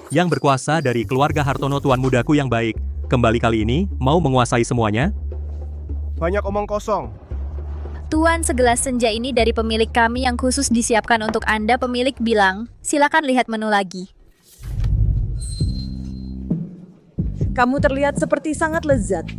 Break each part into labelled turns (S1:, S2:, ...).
S1: Yang berkuasa dari keluarga Hartono, tuan mudaku yang baik. Kembali kali ini, mau menguasai semuanya?
S2: Banyak omong kosong.
S3: Tuan, segelas senja ini dari pemilik kami yang khusus disiapkan untuk Anda. Pemilik bilang, silakan lihat menu lagi.
S4: Kamu terlihat seperti sangat lezat.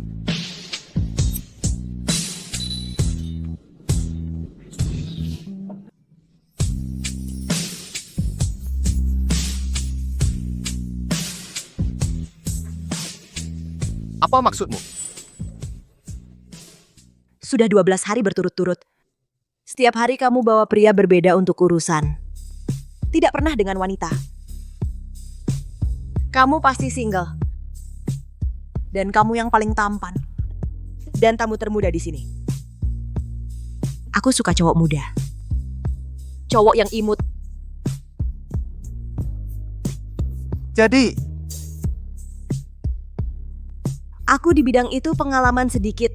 S2: Apa maksudmu?
S4: Sudah 12 hari berturut-turut. Setiap hari kamu bawa pria berbeda untuk urusan. Tidak pernah dengan wanita. Kamu pasti single. Dan kamu yang paling tampan. Dan tamu termuda di sini. Aku suka cowok muda. Cowok yang imut.
S2: Jadi,
S4: Aku di bidang itu pengalaman sedikit.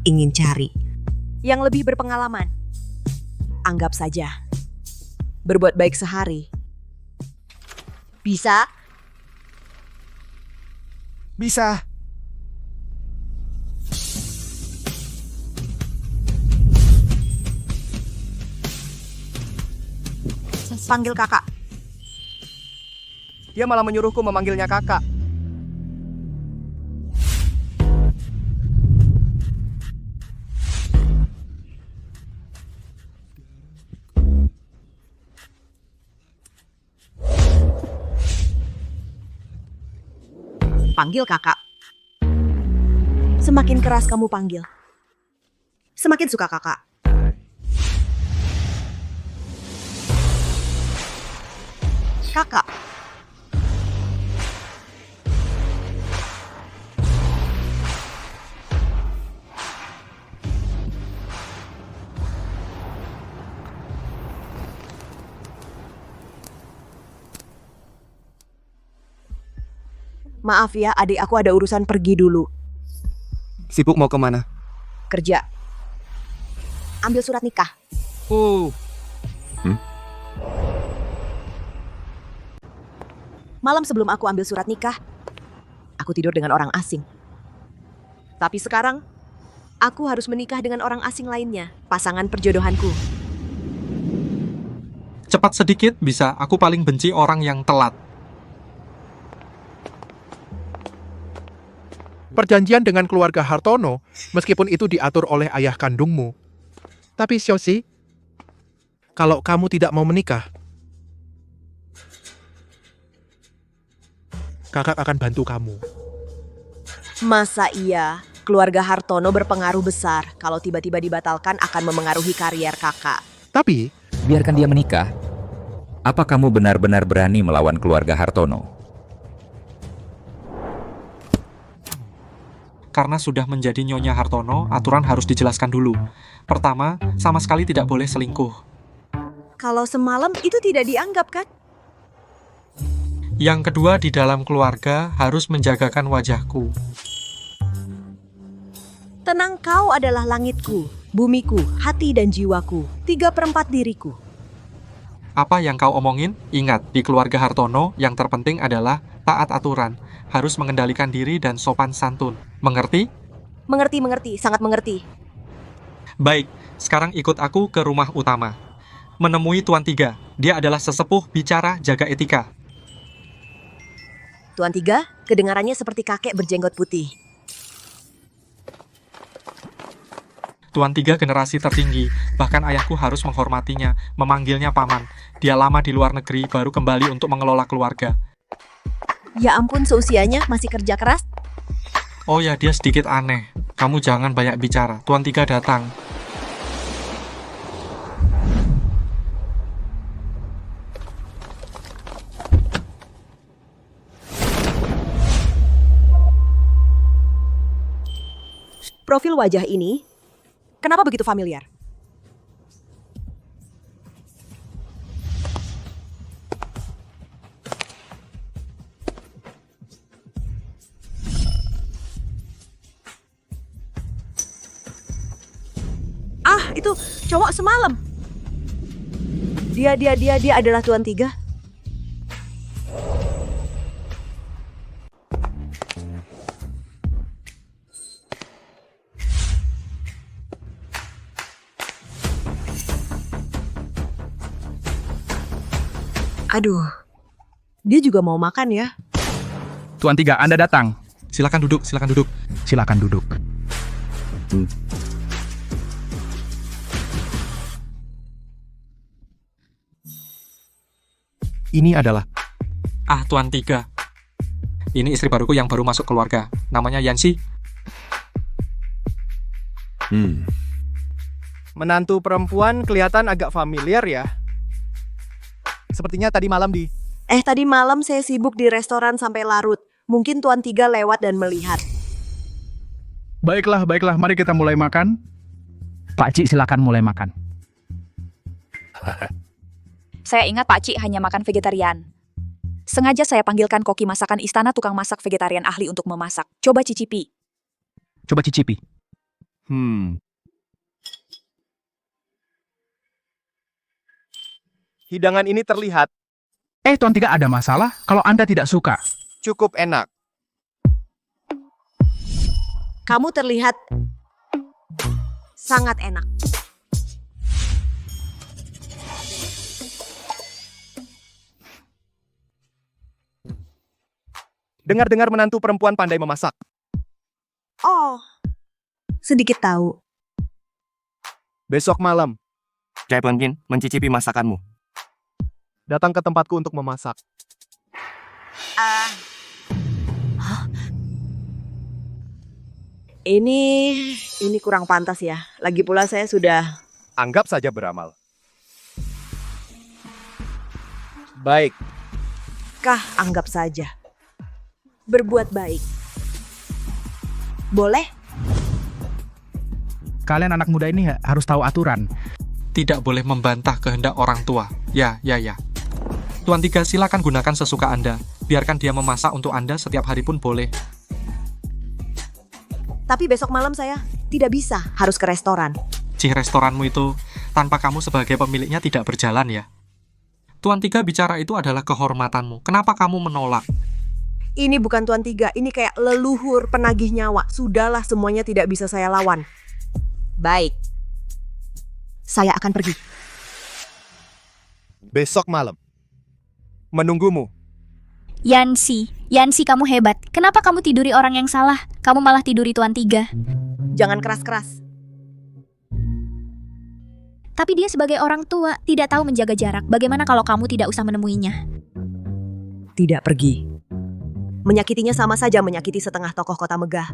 S4: Ingin cari yang lebih berpengalaman. Anggap saja berbuat baik sehari. Bisa?
S2: bisa.
S4: Panggil kakak.
S2: Dia malah menyuruhku memanggilnya kakak.
S4: Panggil kakak. Semakin keras kamu panggil, semakin suka kakak. Kakak. Maaf ya, adik aku ada urusan pergi dulu.
S2: Sibuk mau kemana?
S4: Kerja. Ambil surat nikah. Malam sebelum aku ambil surat nikah, aku tidur dengan orang asing. Tapi sekarang, aku harus menikah dengan orang asing lainnya, pasangan perjodohanku.
S5: Cepat sedikit bisa, aku paling benci orang yang telat.
S6: Perjanjian dengan keluarga Hartono, meskipun itu diatur oleh ayah kandungmu. Tapi Xiaoxi, kalau kamu tidak mau menikah, kakak akan bantu kamu.
S4: Masa iya, keluarga Hartono berpengaruh besar. Kalau tiba-tiba dibatalkan akan memengaruhi karier kakak.
S6: Tapi,
S7: Biarkan dia menikah. Apa kamu benar-benar berani melawan keluarga Hartono?
S5: Karena sudah menjadi Nyonya Hartono, aturan harus dijelaskan dulu. Pertama, sama sekali tidak boleh selingkuh.
S4: Kalau semalam itu tidak dianggap kan?
S5: Yang kedua, di dalam keluarga harus menjagakan wajahku.
S4: Tenang, kau adalah langitku, bumiku, hati dan jiwaku, 3/4 diriku.
S5: Apa yang kau omongin? Ingat, di keluarga Hartono, yang terpenting adalah taat aturan. Harus mengendalikan diri dan sopan santun. Mengerti?
S4: Mengerti, sangat mengerti.
S5: Baik, sekarang ikut aku ke rumah utama. Menemui Tuan Tiga. Dia adalah sesepuh bicara jaga etika.
S4: Tuan Tiga, kedengarannya seperti kakek berjenggot putih.
S5: Tuan Tiga generasi tertinggi, bahkan ayahku harus menghormatinya, memanggilnya paman. Dia lama di luar negeri, baru kembali untuk mengelola keluarga.
S4: Ya ampun, seusianya masih kerja keras.
S5: Oh ya, dia sedikit aneh. Kamu jangan banyak bicara. Tuan Tiga datang.
S4: Profil wajah ini, kenapa begitu familiar? Ah, itu cowok semalam. Dia adalah Tuan Tiga. Aduh, dia juga mau makan ya.
S8: Tuan Tiga, Anda datang.
S5: Silakan duduk, silakan duduk.
S8: Silakan duduk.
S6: Ini adalah
S5: Ah, Tuan Tiga. Ini istri baruku yang baru masuk keluarga. Namanya Yansi.
S2: Menantu perempuan kelihatan agak familiar ya. Sepertinya tadi malam di...
S4: Tadi malam saya sibuk di restoran sampai larut. Mungkin Tuan Tiga lewat dan melihat.
S8: Baiklah, mari kita mulai makan. Pak Cik, silakan mulai makan.
S9: Saya ingat Pak Cik hanya makan vegetarian. Sengaja saya panggilkan koki masakan istana tukang masak vegetarian ahli untuk memasak. Coba cicipi.
S8: Coba cicipi.
S2: Hidangan ini terlihat
S8: Tuan Tiga, ada masalah kalau Anda tidak suka.
S2: cukup enak.
S4: Kamu terlihat sangat enak.
S2: Dengar-dengar menantu perempuan pandai memasak.
S4: Oh, sedikit tahu.
S2: Besok malam,
S10: Cai Pengkin mencicipi masakanmu.
S2: datang ke tempatku untuk memasak.
S4: Ini kurang pantas ya. Lagi pula saya sudah...
S2: Anggap saja beramal. Baik,
S4: Kah, anggap saja. Berbuat baik. Boleh?
S8: Kalian anak muda ini harus tahu aturan.
S5: Tidak boleh membantah kehendak orang tua. Ya. Tuan Tiga, silakan gunakan sesuka Anda. Biarkan dia memasak untuk Anda setiap hari pun boleh.
S4: Tapi besok malam saya tidak bisa, harus ke restoran.
S5: Cih, restoranmu itu tanpa kamu sebagai pemiliknya tidak berjalan ya. Tuan Tiga bicara itu adalah kehormatanmu. Kenapa kamu menolak?
S4: Ini bukan Tuan Tiga, ini kayak leluhur penagih nyawa. Sudahlah, semuanya tidak bisa saya lawan. Baik. Saya akan pergi.
S2: besok malam. Menunggumu.
S3: Yansi, kamu hebat. Kenapa kamu tiduri orang yang salah? Kamu malah tiduri Tuan Tiga.
S4: Jangan keras-keras.
S3: Tapi dia sebagai orang tua tidak tahu menjaga jarak. Bagaimana kalau kamu tidak usah menemuinya?
S4: Tidak pergi. Menyakitinya sama saja menyakiti setengah tokoh kota megah.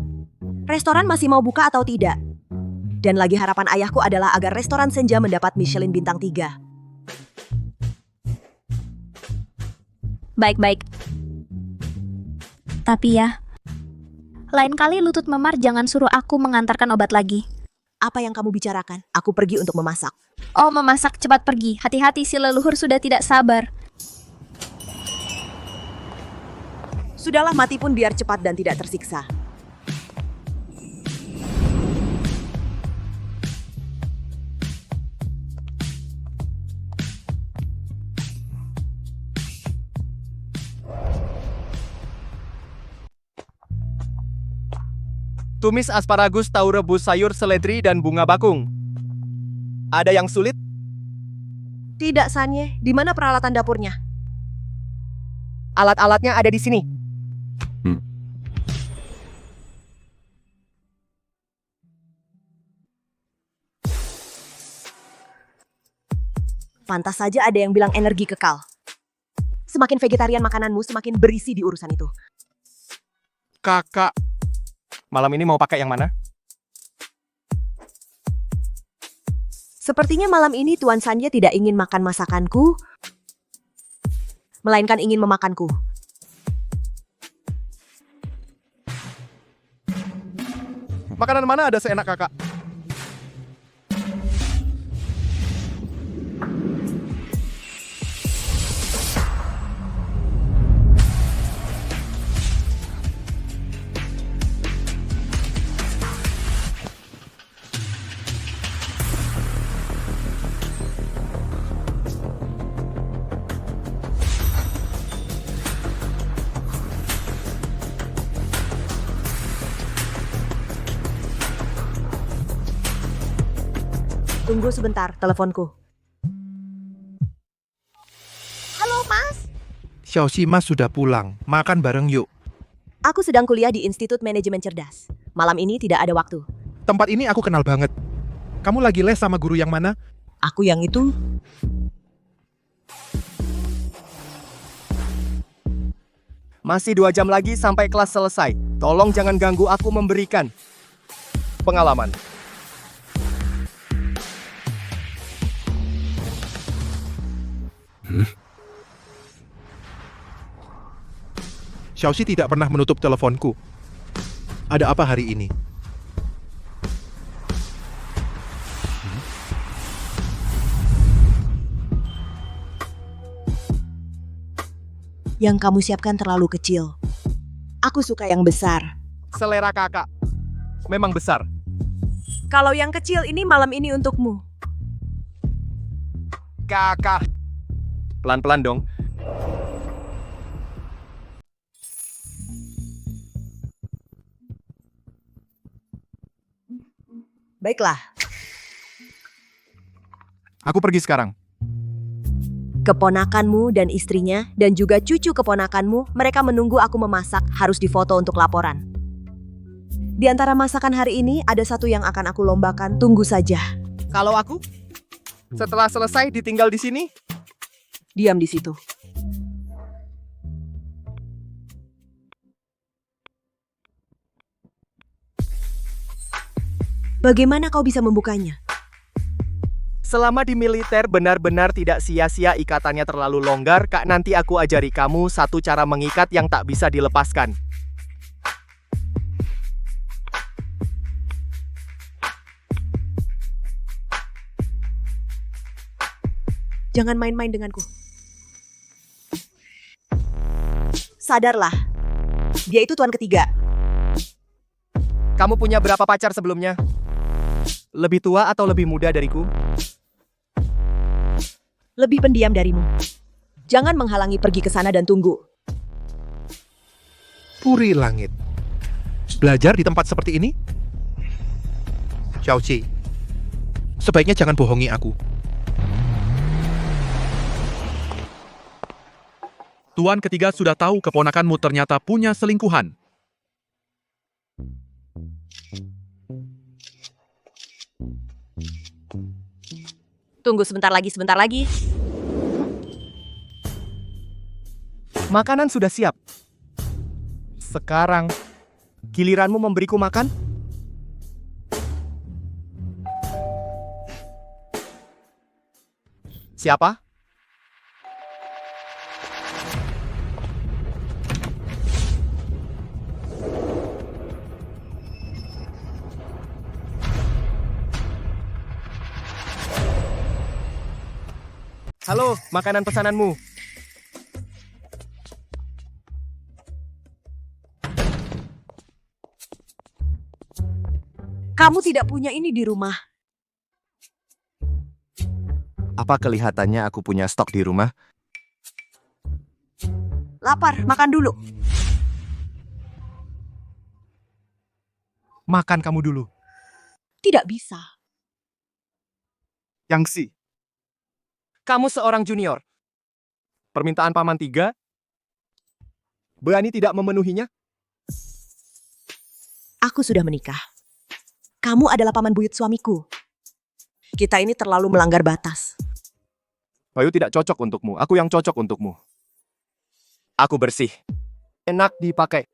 S4: Restoran masih mau buka atau tidak? Dan lagi harapan ayahku adalah agar restoran senja mendapat Michelin bintang 3.
S3: Baik. Tapi ya, lain kali lutut memar jangan suruh aku mengantarkan obat lagi.
S4: Apa yang kamu bicarakan? Aku pergi untuk memasak.
S3: Oh, memasak, cepat pergi. Hati-hati, si leluhur sudah tidak sabar.
S4: Sudahlah, mati pun biar cepat dan tidak tersiksa.
S2: Tumis asparagus, tahu rebus sayur seledri dan bunga bakung. Ada yang sulit?
S4: Tidak, Sanye. Di mana peralatan dapurnya?
S2: Alat-alatnya ada di sini.
S4: Pantas saja ada yang bilang energi kekal. Semakin vegetarian makananmu, semakin berisi di urusan itu.
S2: Kakak. Malam ini mau pakai yang mana?
S4: Sepertinya malam ini Tuan Sanye tidak ingin makan masakanku, melainkan ingin memakanku.
S2: Makanan mana ada seenak kakak?
S4: Tunggu sebentar, teleponku. Halo, Mas.
S6: Xiaoxi Mas sudah pulang. Makan bareng yuk.
S4: Aku sedang kuliah di Institut Manajemen Cerdas. Malam ini tidak ada waktu.
S6: Tempat ini aku kenal banget. Kamu lagi les sama guru yang mana?
S4: Aku yang itu.
S2: Masih 2 jam lagi sampai kelas selesai. Tolong jangan ganggu aku memberikan pengalaman.
S6: Xiaoxi tidak pernah menutup teleponku. Ada apa hari ini?
S4: Yang kamu siapkan terlalu kecil. Aku suka yang besar.
S2: Selera kakak memang besar.
S4: Kalau yang kecil ini malam ini untukmu.
S2: Kakak. Pelan-pelan dong.
S4: Baiklah,
S2: Aku pergi sekarang.
S4: keponakanmu dan istrinya dan juga cucu keponakanmu, mereka menunggu aku memasak, harus difoto untuk laporan. Di antara masakan hari ini, ada satu yang akan aku lombakan, tunggu saja.
S2: Kalau aku setelah selesai ditinggal di sini,
S4: Diam di situ. Bagaimana kau bisa membukanya?
S2: selama di militer benar-benar tidak sia-sia ikatannya terlalu longgar, Kak. Nanti aku ajari kamu satu cara mengikat yang tak bisa dilepaskan.
S4: Jangan main-main denganku. Sadarlah, dia itu tuan ketiga.
S2: Kamu punya berapa pacar sebelumnya? Lebih tua atau lebih muda dariku?
S4: Lebih pendiam darimu. Jangan menghalangi pergi ke sana dan tunggu.
S6: Puri langit. Belajar di tempat seperti ini? Xiaoxi, sebaiknya jangan bohongi aku.
S11: Tuan ketiga sudah tahu keponakanmu ternyata punya selingkuhan.
S4: Tunggu sebentar lagi.
S2: Makanan sudah siap. Sekarang, giliranmu memberiku makan? Siapa? Halo, makanan pesananmu.
S4: Kamu tidak punya ini di rumah.
S2: Apa kelihatannya aku punya stok di rumah?
S4: Lapar, makan dulu.
S2: Makan kamu dulu.
S4: Tidak bisa.
S2: Yangsi. Kamu seorang junior. Permintaan paman 3. Berani tidak memenuhinya?
S4: Aku sudah menikah. Kamu adalah paman buyut suamiku. Kita ini terlalu melanggar batas.
S2: Bayu tidak cocok untukmu. Aku yang cocok untukmu. Aku bersih. Enak dipakai.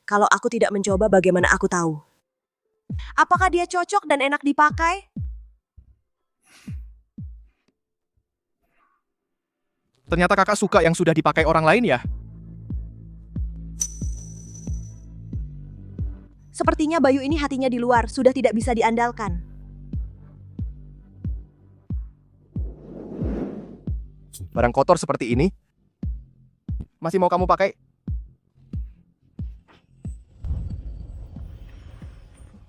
S4: Kalau aku tidak mencoba, bagaimana aku tahu? Apakah dia cocok dan enak dipakai?
S2: Ternyata kakak suka yang sudah dipakai orang lain ya?
S4: Sepertinya Bayu ini hatinya di luar, sudah tidak bisa diandalkan.
S2: Barang kotor seperti ini? Masih mau kamu pakai?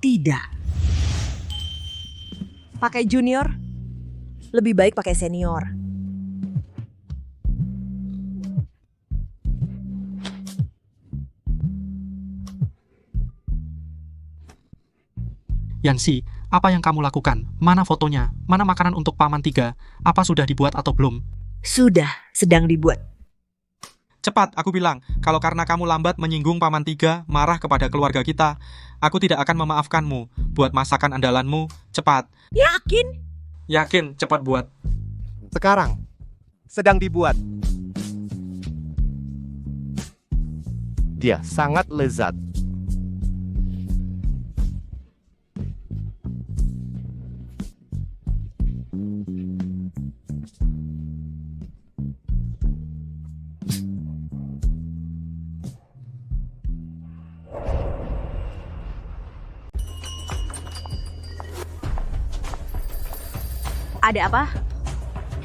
S4: Tidak. Pakai junior, lebih baik pakai senior.
S5: Yansi, Apa yang kamu lakukan? Mana fotonya? Mana makanan untuk Paman Tiga? Apa sudah dibuat atau belum?
S4: Sudah, sedang dibuat.
S5: Cepat, aku bilang. Kalau karena kamu lambat menyinggung Paman Tiga, marah kepada keluarga kita, aku tidak akan memaafkanmu. Buat masakan andalanmu, cepat.
S4: Yakin?
S5: Yakin, cepat buat.
S2: Sekarang, sedang dibuat. Dia sangat lezat.
S3: Ada apa?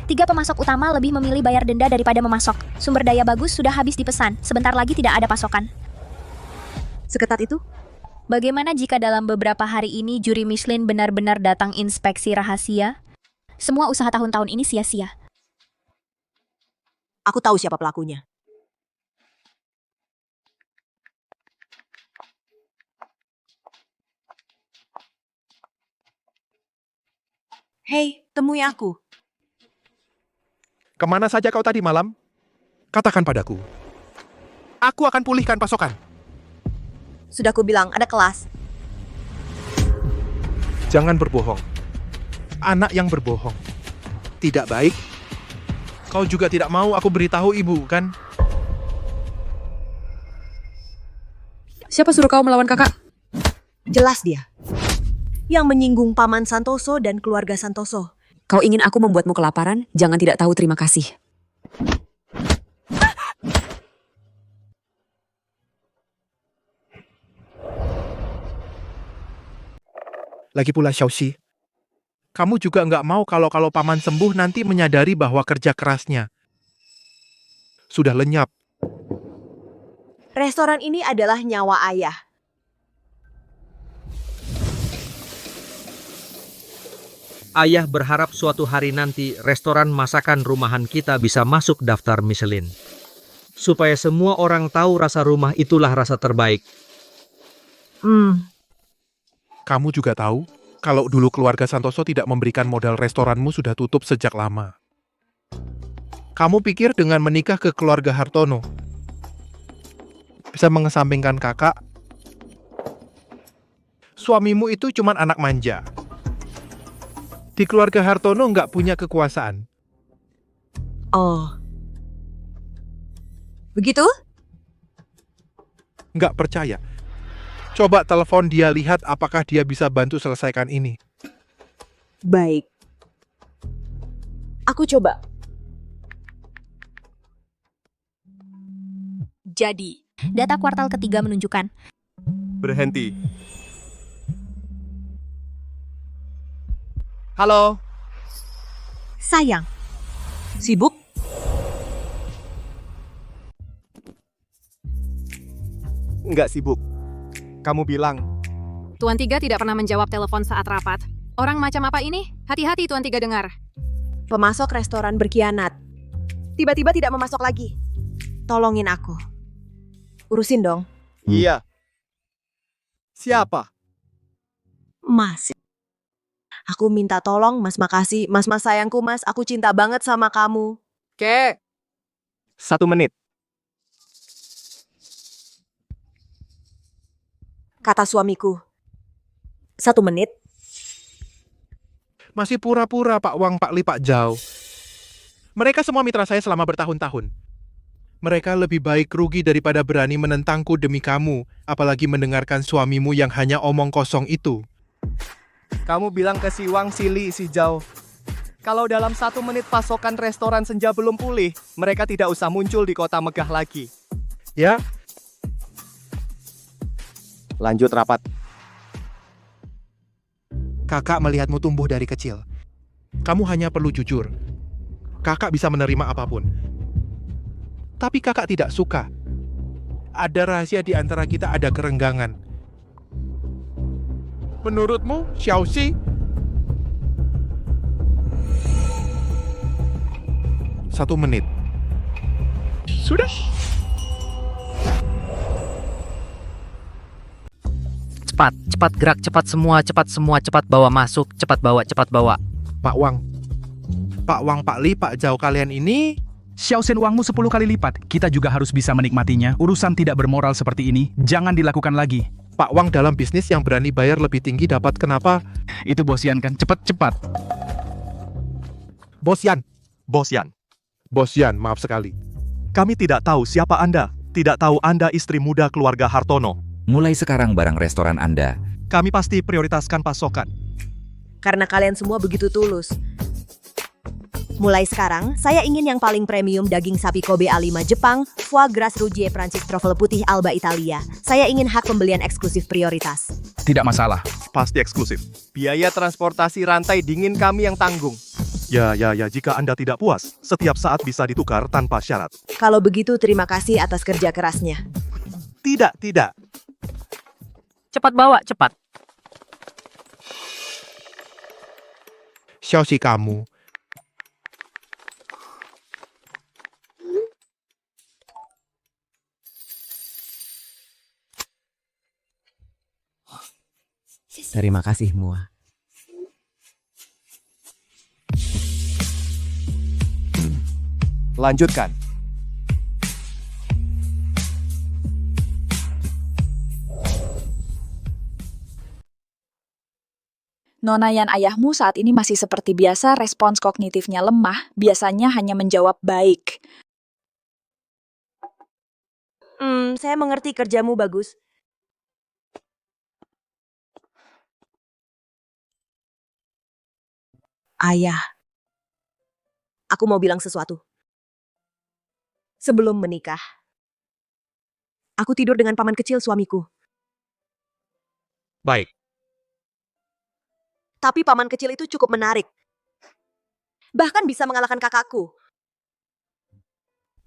S3: 3 pemasok utama lebih memilih bayar denda daripada memasok. Sumber daya bagus sudah habis dipesan. Sebentar lagi tidak ada pasokan.
S4: Seketat itu?
S3: Bagaimana jika dalam beberapa hari ini juri Michelin benar-benar datang inspeksi rahasia? Semua usaha tahun-tahun ini sia-sia.
S4: Aku tahu siapa pelakunya. Hei, temui aku.
S6: Kemana saja kau tadi malam? Katakan padaku. Aku akan pulihkan pasokan.
S4: Sudah kubilang, ada kelas.
S6: Jangan berbohong. Anak yang berbohong. Tidak baik. Kau juga tidak mau aku beritahu ibu, kan?
S9: Siapa suruh kau melawan kakak?
S4: Jelas dia. Yang menyinggung Paman Santoso dan keluarga Santoso.
S9: Kau ingin aku membuatmu kelaparan? Jangan tidak tahu terima kasih.
S6: Lagi pula Xiaoxi, kamu juga nggak mau kalau Paman sembuh nanti menyadari bahwa kerja kerasnya sudah lenyap.
S4: Restoran ini adalah nyawa ayah.
S12: Ayah berharap suatu hari nanti restoran masakan rumahan kita bisa masuk daftar Michelin. Supaya semua orang tahu rasa rumah itulah rasa terbaik.
S6: Kamu juga tahu, kalau dulu keluarga Santoso tidak memberikan modal restoranmu sudah tutup sejak lama. Kamu pikir dengan menikah ke keluarga Hartono bisa mengesampingkan kakak? Suamimu itu cuma anak manja. Di keluarga Hartono nggak punya kekuasaan.
S4: Oh. Begitu?
S6: Nggak percaya. Coba telepon dia, lihat apakah dia bisa bantu selesaikan ini.
S4: Baik. Aku coba.
S3: Jadi, data kuartal ketiga menunjukkan
S2: Berhenti. Halo,
S4: Sayang. Sibuk?
S2: nggak sibuk. Kamu bilang,
S13: Tuan Tiga tidak pernah menjawab telepon saat rapat. Orang macam apa ini? Hati-hati Tuan Tiga dengar.
S4: Pemasok restoran berkhianat. Tiba-tiba tidak memasok lagi. Tolongin aku. Urusin dong.
S2: iya. Siapa?
S4: Mas. Aku minta tolong, Mas, makasih. Mas sayangku, Mas. Aku cinta banget sama kamu.
S2: Kek. 1 menit.
S4: Kata suamiku. 1 menit.
S6: Masih pura-pura Pak Wang, Pak Li, Pak Zhao. Mereka semua mitra saya selama bertahun-tahun. Mereka lebih baik rugi daripada berani menentangku demi kamu, apalagi mendengarkan suamimu yang hanya omong kosong itu.
S2: Kamu bilang ke si Wang, si Li, si Zhao. Kalau dalam 1 menit pasokan restoran senja belum pulih, mereka tidak usah muncul di kota megah lagi.
S6: Ya?
S2: Lanjut rapat.
S6: Kakak melihatmu tumbuh dari kecil. Kamu hanya perlu jujur. Kakak bisa menerima apapun. Tapi kakak tidak suka. Ada rahasia di antara kita, ada kerenggangan. Menurutmu, Xiaoxi? 1 menit. Sudah.
S12: Cepat, cepat gerak, cepat semua, cepat bawa masuk, cepat bawa, cepat bawa.
S6: Pak Wang. Pak Wang, Pak Li, Pak Zhao, kalian ini...
S8: Xiaosen uangmu 10 kali lipat. Kita juga harus bisa menikmatinya. Urusan tidak bermoral seperti ini, jangan dilakukan lagi.
S6: Pak Wang dalam bisnis yang berani bayar lebih tinggi dapat kenapa?
S8: Itu Bos Yan kan? Cepat-cepat.
S6: Bos Yan.
S1: Bos Yan,
S6: Bos Yan, maaf sekali.
S1: kami tidak tahu siapa Anda. Tidak tahu Anda istri muda keluarga Hartono.
S7: Mulai sekarang barang restoran Anda.
S1: Kami pasti prioritaskan pasokan.
S4: Karena kalian semua begitu tulus. Mulai sekarang, saya ingin yang paling premium daging sapi Kobe A5 Jepang, foie gras Rougier Prancis truffle putih Alba Italia. Saya ingin hak pembelian eksklusif prioritas.
S8: Tidak masalah.
S1: Pasti eksklusif.
S2: Biaya transportasi rantai dingin kami yang tanggung.
S1: Ya, jika Anda tidak puas, setiap saat bisa ditukar tanpa syarat.
S4: Kalau begitu, terima kasih atas kerja kerasnya.
S1: Tidak.
S12: Cepat bawa, cepat.
S6: Xiaoxi kamu.
S12: Terima kasih, Mua.
S2: Lanjutkan.
S9: Nona Yan ayahmu saat ini masih seperti biasa, respons kognitifnya lemah, biasanya hanya menjawab baik.
S4: Saya mengerti kerjamu bagus. Ayah, aku mau bilang sesuatu. Sebelum menikah, aku tidur dengan paman kecil suamiku.
S1: Baik.
S4: Tapi paman kecil itu cukup menarik. Bahkan bisa mengalahkan kakakku.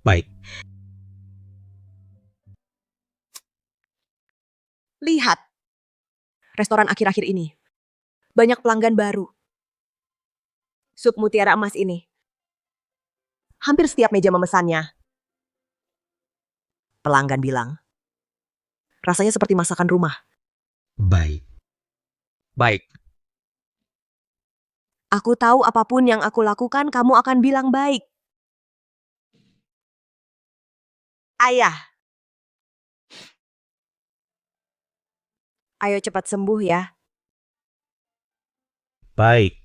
S12: Baik.
S4: Lihat, restoran akhir-akhir ini. Banyak pelanggan baru. Sup mutiara emas ini. Hampir setiap meja memesannya. Pelanggan bilang, rasanya seperti masakan rumah.
S12: Baik. Baik.
S4: Aku tahu apapun yang aku lakukan, kamu akan bilang baik. Ayah. Ayo cepat sembuh ya.
S12: Baik.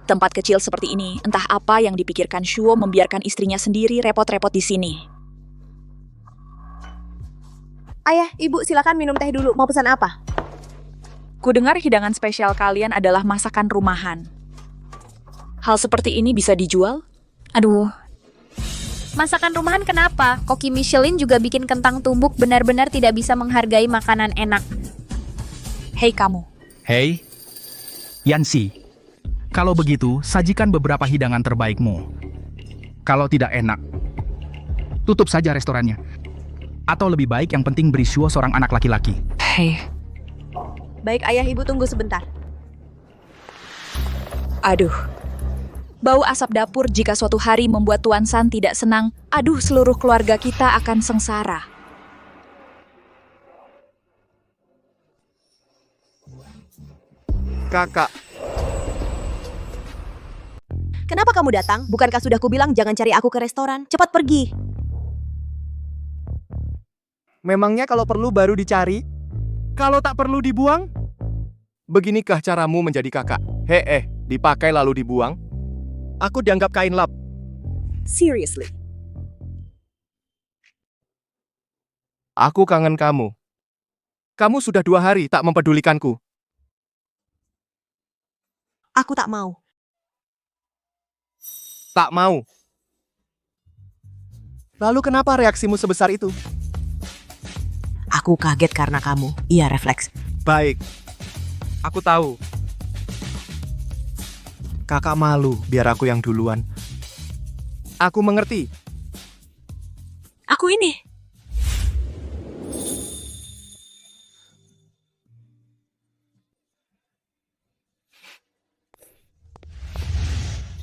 S9: Tempat kecil seperti ini, entah apa yang dipikirkan Shuo membiarkan istrinya sendiri repot-repot di sini.
S4: Ayah, ibu silakan minum teh dulu. Mau pesan apa?
S9: Kudengar hidangan spesial kalian adalah masakan rumahan. Hal seperti ini bisa dijual?
S3: Aduh. Masakan rumahan kenapa? Koki Michelin juga bikin kentang tumbuk benar-benar tidak bisa menghargai makanan enak.
S9: Hei kamu.
S8: Hei, Yancy. Kalau begitu, sajikan beberapa hidangan terbaikmu. Kalau tidak enak, tutup saja restorannya. Atau lebih baik yang penting beri Shuo seorang anak laki-laki.
S9: Hei.
S4: Baik ayah, ibu tunggu sebentar.
S9: Aduh. Bau asap dapur jika suatu hari membuat Tuan San tidak senang. Aduh, seluruh keluarga kita akan sengsara.
S2: Kakak,
S4: Kenapa kamu datang? Bukankah sudah kubilang jangan cari aku ke restoran? Cepat pergi.
S2: memangnya kalau perlu baru dicari? Kalau tak perlu dibuang? Beginikah caramu menjadi kakak? Dipakai lalu dibuang? Aku dianggap kain lap.
S4: Seriously.
S2: Aku kangen kamu. Kamu sudah 2 hari tak mempedulikanku.
S4: Aku tak mau.
S2: Tak mau. Lalu kenapa reaksimu sebesar itu?
S4: Aku kaget karena kamu. Iya, refleks.
S2: Baik. Aku tahu. Kakak malu biar aku yang duluan. Aku mengerti.
S4: Aku ini.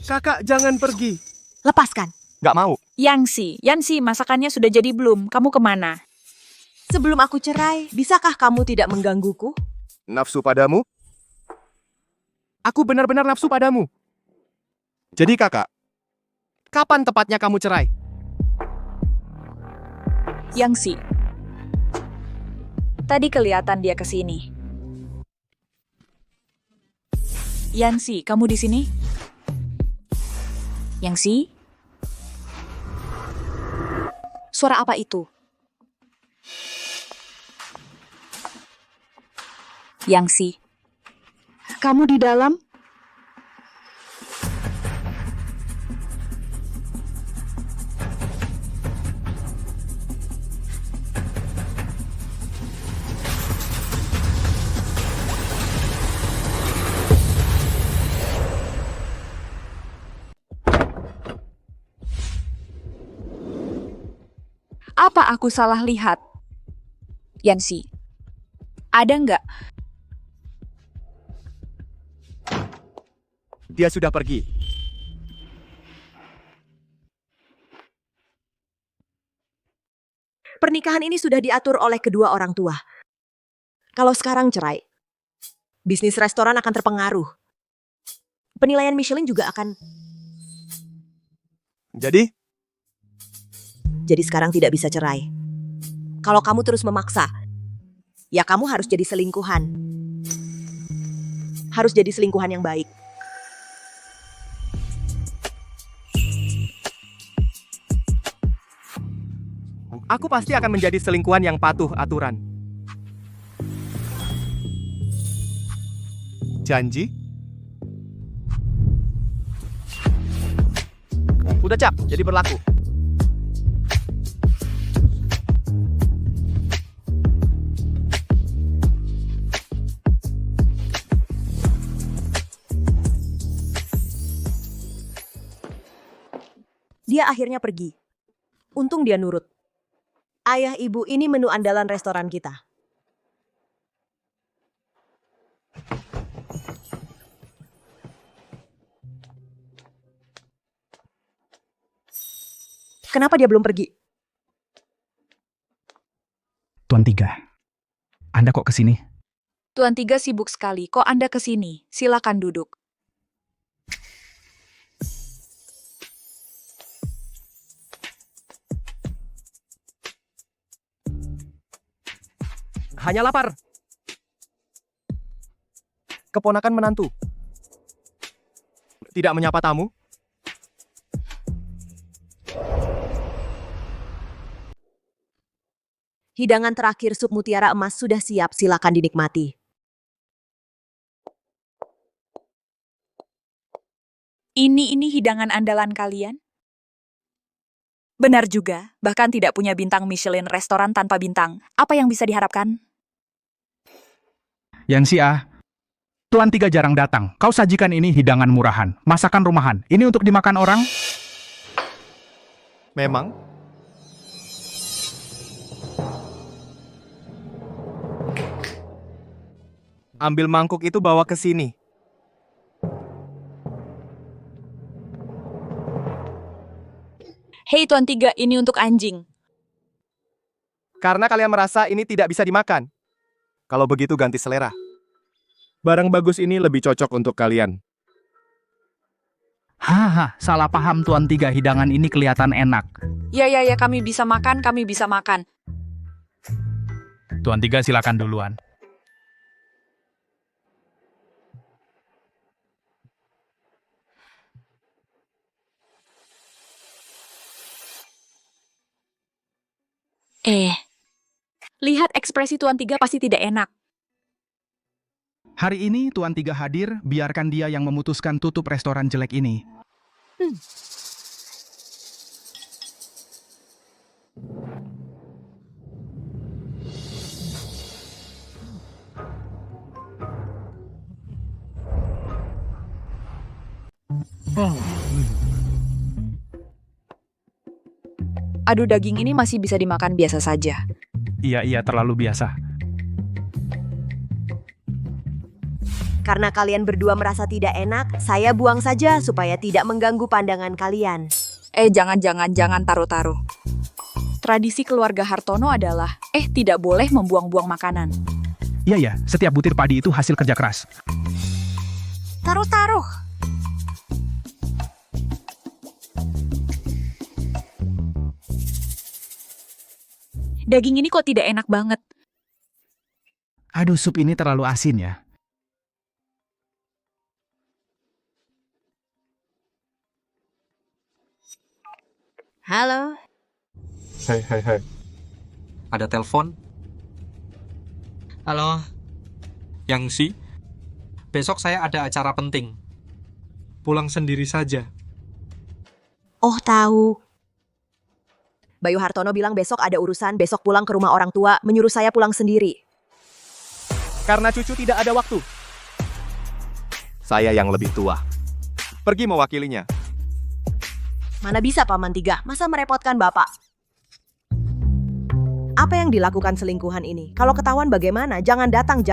S2: Kakak, jangan pergi.
S4: Lepaskan.
S2: Nggak mau.
S9: Yansi, masakannya sudah jadi belum? Kamu kemana?
S4: Sebelum aku cerai, bisakah kamu tidak menggangguku?
S2: Nafsu padamu? Aku benar-benar nafsu padamu. Jadi kakak, kapan tepatnya kamu cerai?
S9: Yansi. Tadi kelihatan dia kesini. Yansi, kamu di sini? Yansi? Suara apa itu? Yansi. Kamu di dalam? Apa aku salah lihat? Yansi, ada nggak?
S2: Dia sudah pergi.
S4: Pernikahan ini sudah diatur oleh kedua orang tua. Kalau sekarang cerai, bisnis restoran akan terpengaruh. Penilaian Michelin juga akan...
S2: Jadi
S4: sekarang tidak bisa cerai. Kalau kamu terus memaksa, ya kamu harus jadi selingkuhan. Harus jadi selingkuhan yang baik.
S2: aku pasti akan menjadi selingkuhan yang patuh aturan. Janji? Udah cap, jadi berlaku.
S4: Dia akhirnya pergi. Untung dia nurut. Ayah ibu, ini menu andalan restoran kita. Kenapa dia belum pergi?
S8: Tuan Tiga, Anda kok kesini?
S9: Tuan Tiga sibuk sekali, kok Anda kesini? Silakan duduk.
S2: Hanya lapar. Keponakan menantu. Tidak menyapa tamu?
S4: Hidangan terakhir sup mutiara emas sudah siap, silakan dinikmati.
S9: Ini hidangan andalan kalian? Benar juga, bahkan tidak punya bintang Michelin, restoran tanpa bintang. Apa yang bisa diharapkan?
S8: Yansi Tuan Tiga jarang datang. Kau sajikan ini hidangan murahan, masakan rumahan. Ini untuk dimakan orang?
S2: Memang. Ambil mangkuk itu bawa ke sini.
S9: Hei Tuan Tiga, ini untuk anjing.
S2: Karena kalian merasa ini tidak bisa dimakan. Kalau begitu ganti selera. Barang bagus ini lebih cocok untuk kalian.
S8: Haha, salah paham Tuan Tiga, hidangan ini kelihatan enak.
S9: Ya, kami bisa makan,
S8: Tuan Tiga silakan duluan.
S9: Lihat ekspresi Tuan Tiga pasti tidak enak.
S8: Hari ini Tuan Tiga hadir, biarkan dia yang memutuskan tutup restoran jelek ini.
S9: Aduh, daging ini masih bisa dimakan biasa saja.
S8: Iya, terlalu biasa.
S4: Karena kalian berdua merasa tidak enak, saya buang saja supaya tidak mengganggu pandangan kalian.
S9: Jangan taruh-taruh. Tradisi keluarga Hartono adalah, tidak boleh membuang-buang makanan.
S8: Iya ya, setiap butir padi itu hasil kerja keras.
S9: Taruh-taruh. Daging ini kok tidak enak banget.
S8: Aduh, sup ini terlalu asin ya.
S4: Halo.
S5: Hai. Ada telepon? Halo. Yangsi, besok saya ada acara penting. Pulang sendiri saja.
S4: Oh, tahu. Bayu Hartono bilang besok ada urusan, besok pulang ke rumah orang tua, menyuruh saya pulang sendiri.
S2: Karena cucu tidak ada waktu. Saya yang lebih tua. Pergi mewakilinya.
S4: Mana bisa Paman Tiga, masa merepotkan Bapak? Apa yang dilakukan selingkuhan ini? Kalau ketahuan bagaimana? Jangan datang.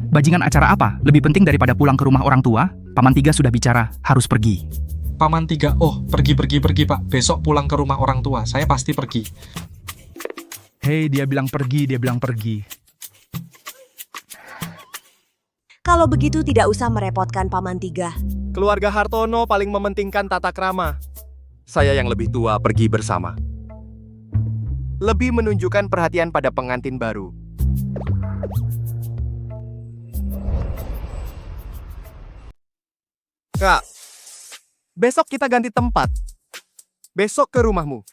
S8: Bajingan acara apa? Lebih penting daripada pulang ke rumah orang tua? Paman Tiga sudah bicara, harus pergi.
S5: Paman Tiga, pergi Pak. Besok pulang ke rumah orang tua, saya pasti pergi.
S8: Hei, dia bilang pergi.
S4: Kalau begitu tidak usah merepotkan Paman Tiga.
S2: Keluarga Hartono paling mementingkan tata krama. Saya yang lebih tua pergi bersama. Lebih menunjukkan perhatian pada pengantin baru. Kak, besok kita ganti tempat. Besok ke rumahmu.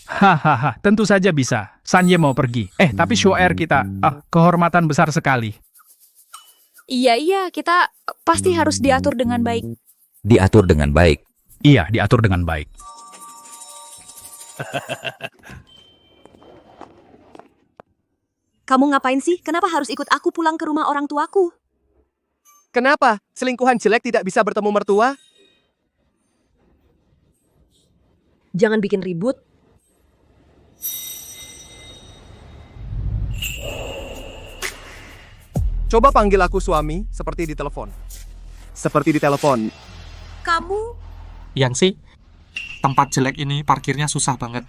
S8: Hahaha, tentu saja bisa. Sanye mau pergi. Tapi show air kita, kehormatan besar sekali.
S9: Iya, kita pasti harus diatur dengan baik.
S7: Diatur dengan baik.
S8: Iya, diatur dengan baik.
S4: Kamu ngapain sih? Kenapa harus ikut aku pulang ke rumah orang tuaku?
S2: Kenapa? Selingkuhan jelek tidak bisa bertemu mertua?
S4: Jangan bikin ribut.
S2: Coba panggil aku suami, seperti di telepon. Seperti di telepon.
S4: Kamu?
S5: Yangsi, tempat jelek ini parkirnya susah banget.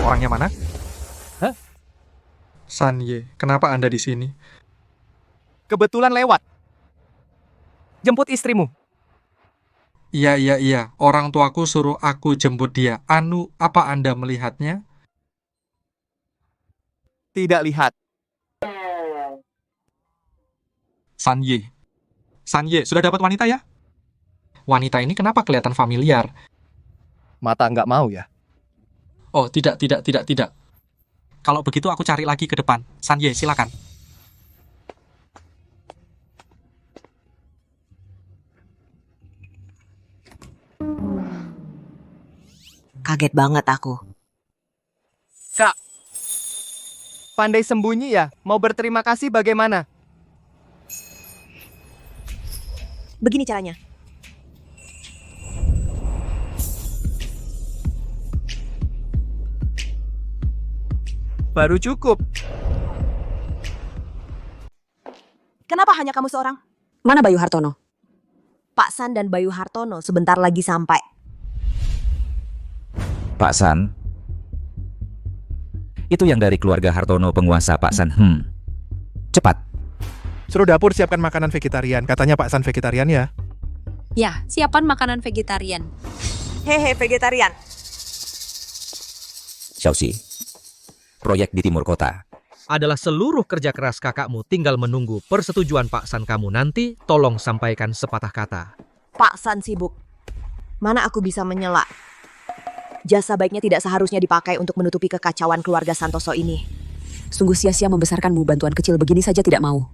S5: Orangnya mana?
S2: Hah?
S5: Sanye, kenapa Anda di sini?
S2: Kebetulan lewat. Jemput istrimu.
S5: Iya. Orang tuaku suruh aku jemput dia. Apa Anda melihatnya?
S2: Tidak lihat.
S5: Sanye, sudah dapat wanita ya? Wanita ini kenapa kelihatan familiar?
S2: Mata nggak mau ya?
S5: Oh, tidak. Kalau begitu aku cari lagi ke depan. Sanye, silakan.
S4: Kaget banget aku.
S2: Kak, pandai sembunyi ya? Mau berterima kasih bagaimana?
S4: Begini caranya.
S2: Baru cukup.
S4: Kenapa hanya kamu seorang?
S9: Mana Bayu Hartono?
S4: Pak San dan Bayu Hartono sebentar lagi sampai.
S7: Pak San? Itu yang dari keluarga Hartono penguasa Pak San. Cepat.
S6: Suruh dapur siapkan makanan vegetarian. Katanya Pak San vegetarian ya.
S14: Ya, siapkan makanan vegetarian.
S4: Hehe, vegetarian.
S7: Xiaoxi. Proyek di timur kota.
S12: Adalah seluruh kerja keras kakakmu, tinggal menunggu persetujuan Pak San kamu nanti, tolong sampaikan sepatah kata.
S4: Pak San sibuk. Mana aku bisa menyela? Jasa baiknya tidak seharusnya dipakai untuk menutupi kekacauan keluarga Santoso ini.
S9: Sungguh sia-sia membesarkanmu, bantuan kecil begini saja tidak mau.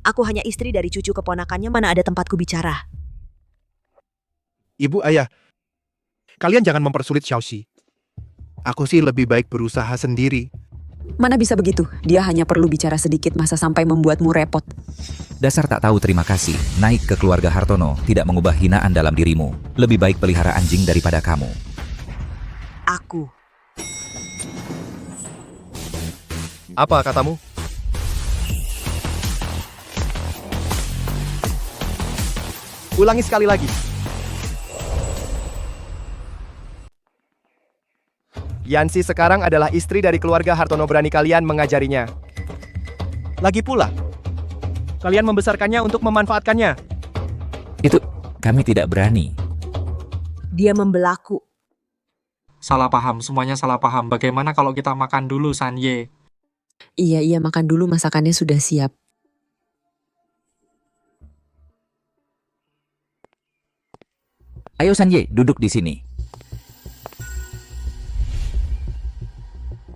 S4: Aku hanya istri dari cucu keponakannya, mana ada tempatku bicara.
S6: Ibu, ayah, kalian jangan mempersulit Xiaoxi. Aku sih lebih baik berusaha sendiri.
S9: Mana bisa begitu? Dia hanya perlu bicara sedikit, masa sampai membuatmu repot.
S7: Dasar tak tahu terima kasih. Naik ke keluarga Hartono tidak mengubah hinaan dalam dirimu. Lebih baik pelihara anjing daripada kamu.
S4: Aku
S2: Apa katamu? Ulangi sekali lagi. Yansi sekarang adalah istri dari keluarga Hartono. Berani kalian mengajarinya. Lagi pula, kalian membesarkannya untuk memanfaatkannya.
S7: Itu, kami tidak berani.
S4: Dia membelaku.
S5: Salah paham, semuanya salah paham. Bagaimana kalau kita makan dulu, Sanye?
S14: Iya, makan dulu, masakannya sudah siap.
S7: Ayo Sanye, duduk di sini.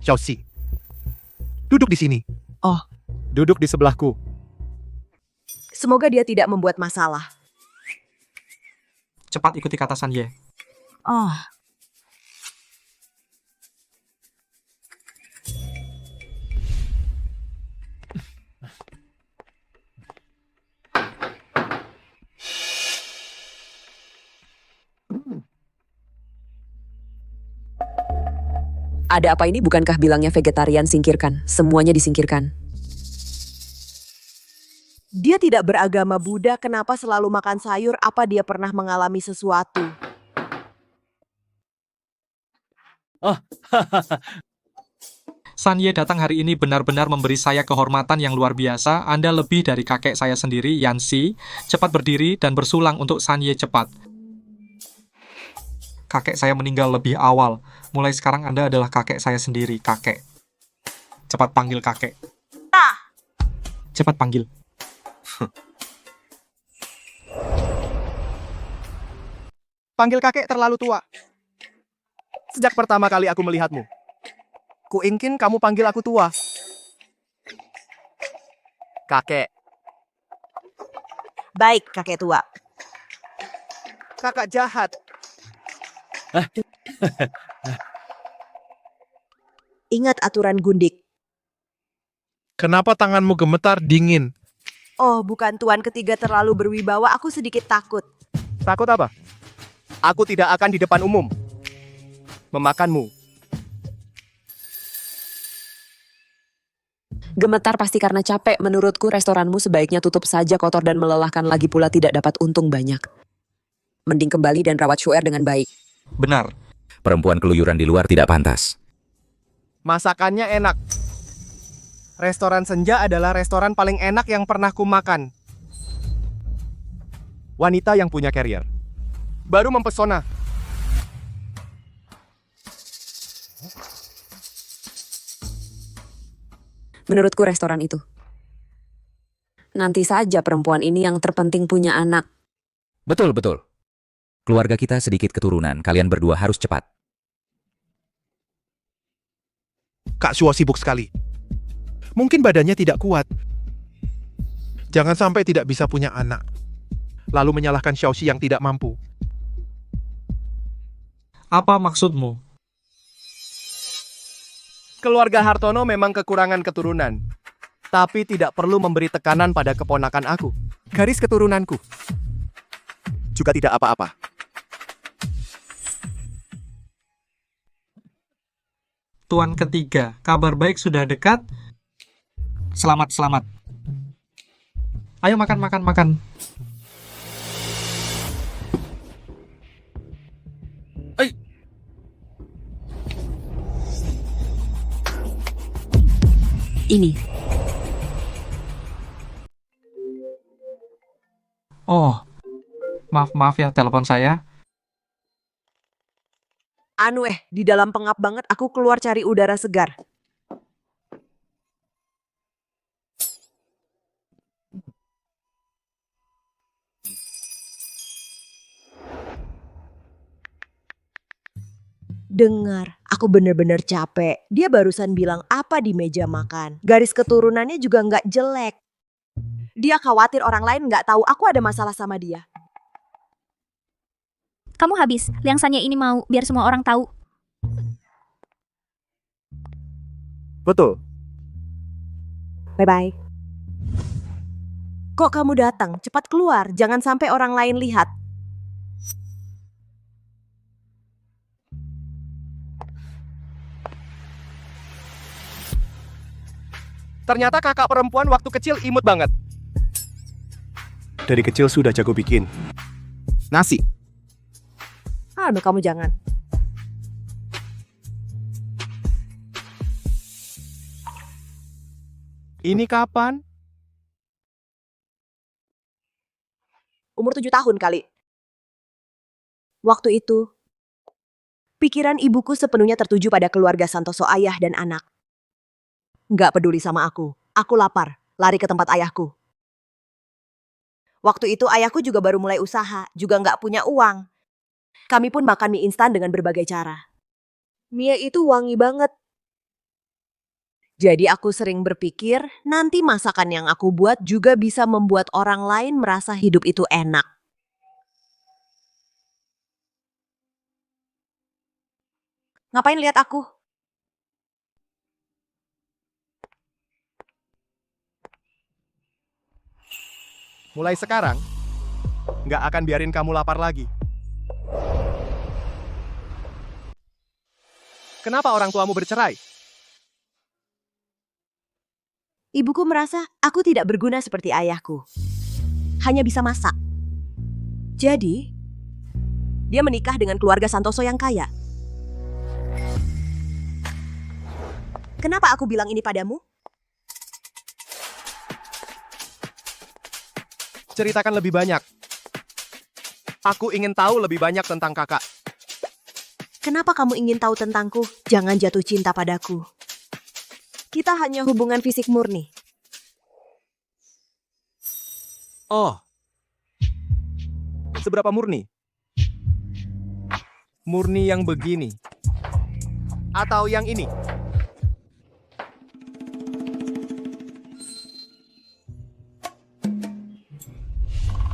S6: Xiaoxi, duduk di sini.
S4: Oh,
S2: Duduk di sebelahku.
S4: semoga dia tidak membuat masalah.
S5: Cepat ikuti kata Sanye.
S4: Oh,
S14: Ada apa ini? Bukankah bilangnya vegetarian singkirkan? Semuanya disingkirkan.
S4: dia tidak beragama Buddha, kenapa selalu makan sayur? Apa dia pernah mengalami sesuatu?
S5: Sanye datang hari ini benar-benar memberi saya kehormatan yang luar biasa. Anda lebih dari kakek saya sendiri, Yansi. Cepat berdiri dan bersulang untuk Sanye cepat. Kakek saya meninggal lebih awal. Mulai sekarang Anda adalah kakek saya sendiri, kakek. Cepat panggil kakek. Cepat panggil.
S2: Panggil kakek terlalu tua. Sejak pertama kali aku melihatmu, ku ingin kamu panggil aku tua. Kakek.
S4: Baik, kakek tua.
S2: Kakak jahat.
S4: Ingat aturan gundik.
S6: Kenapa tanganmu gemetar dingin?
S4: Oh, bukan, tuan ketiga terlalu berwibawa, aku sedikit takut.
S2: Takut apa? Aku tidak akan di depan umum memakanmu.
S14: Gemetar pasti karena capek. Menurutku restoranmu sebaiknya tutup saja, kotor dan melelahkan, lagi pula tidak dapat untung banyak. Mending kembali dan rawat Shu'er dengan baik.
S5: Benar.
S7: Perempuan keluyuran di luar tidak pantas.
S2: Masakannya enak. Restoran Senja adalah restoran paling enak yang pernah ku makan. Wanita yang punya karier baru mempesona.
S14: Menurutku restoran itu. Nanti saja perempuan ini yang terpenting punya anak.
S7: Betul. Keluarga kita sedikit keturunan, kalian berdua harus cepat.
S6: Kak Suo sibuk sekali. Mungkin badannya tidak kuat. Jangan sampai tidak bisa punya anak. Lalu menyalahkan Xiaoxi yang tidak mampu.
S5: Apa maksudmu?
S2: Keluarga Hartono memang kekurangan keturunan, tapi tidak perlu memberi tekanan pada keponakan aku. Garis keturunanku juga tidak apa-apa.
S5: Tuan ketiga, kabar baik sudah dekat. Selamat. Ayo makan.
S14: Ini.
S5: Oh, maaf ya telepon saya.
S4: Di dalam pengap banget, aku keluar cari udara segar. Dengar, aku bener-bener capek. Dia barusan bilang apa di meja makan. Garis keturunannya juga nggak jelek. Dia khawatir orang lain nggak tahu aku ada masalah sama dia.
S3: Kamu habis. Liangsannya ini mau biar semua orang tahu.
S2: Betul.
S4: Bye-bye. Kok kamu datang? Cepat keluar, jangan sampai orang lain lihat.
S2: Ternyata kakak perempuan waktu kecil imut banget. Dari kecil sudah jago bikin nasi.
S4: Aduh, kamu jangan.
S2: Ini kapan?
S4: Umur 7 tahun kali. Waktu itu, pikiran ibuku sepenuhnya tertuju pada keluarga Santoso, ayah dan anak. Nggak peduli sama aku lapar, lari ke tempat ayahku. Waktu itu ayahku juga baru mulai usaha, juga nggak punya uang. Kami pun makan mie instan dengan berbagai cara. Mie itu wangi banget. Jadi aku sering berpikir, nanti masakan yang aku buat juga bisa membuat orang lain merasa hidup itu enak. Ngapain lihat aku?
S2: Mulai sekarang, nggak akan biarin kamu lapar lagi. Kenapa orang tuamu bercerai?
S4: Ibuku merasa aku tidak berguna seperti ayahku. Hanya bisa masak. Jadi, dia menikah dengan keluarga Santoso yang kaya. Kenapa aku bilang ini padamu?
S2: Ceritakan lebih banyak. Aku ingin tahu lebih banyak tentang kakak.
S4: Kenapa kamu ingin tahu tentangku? Jangan jatuh cinta padaku. Kita hanya hubungan fisik murni.
S2: Oh. Seberapa murni? Murni yang begini. Atau yang ini?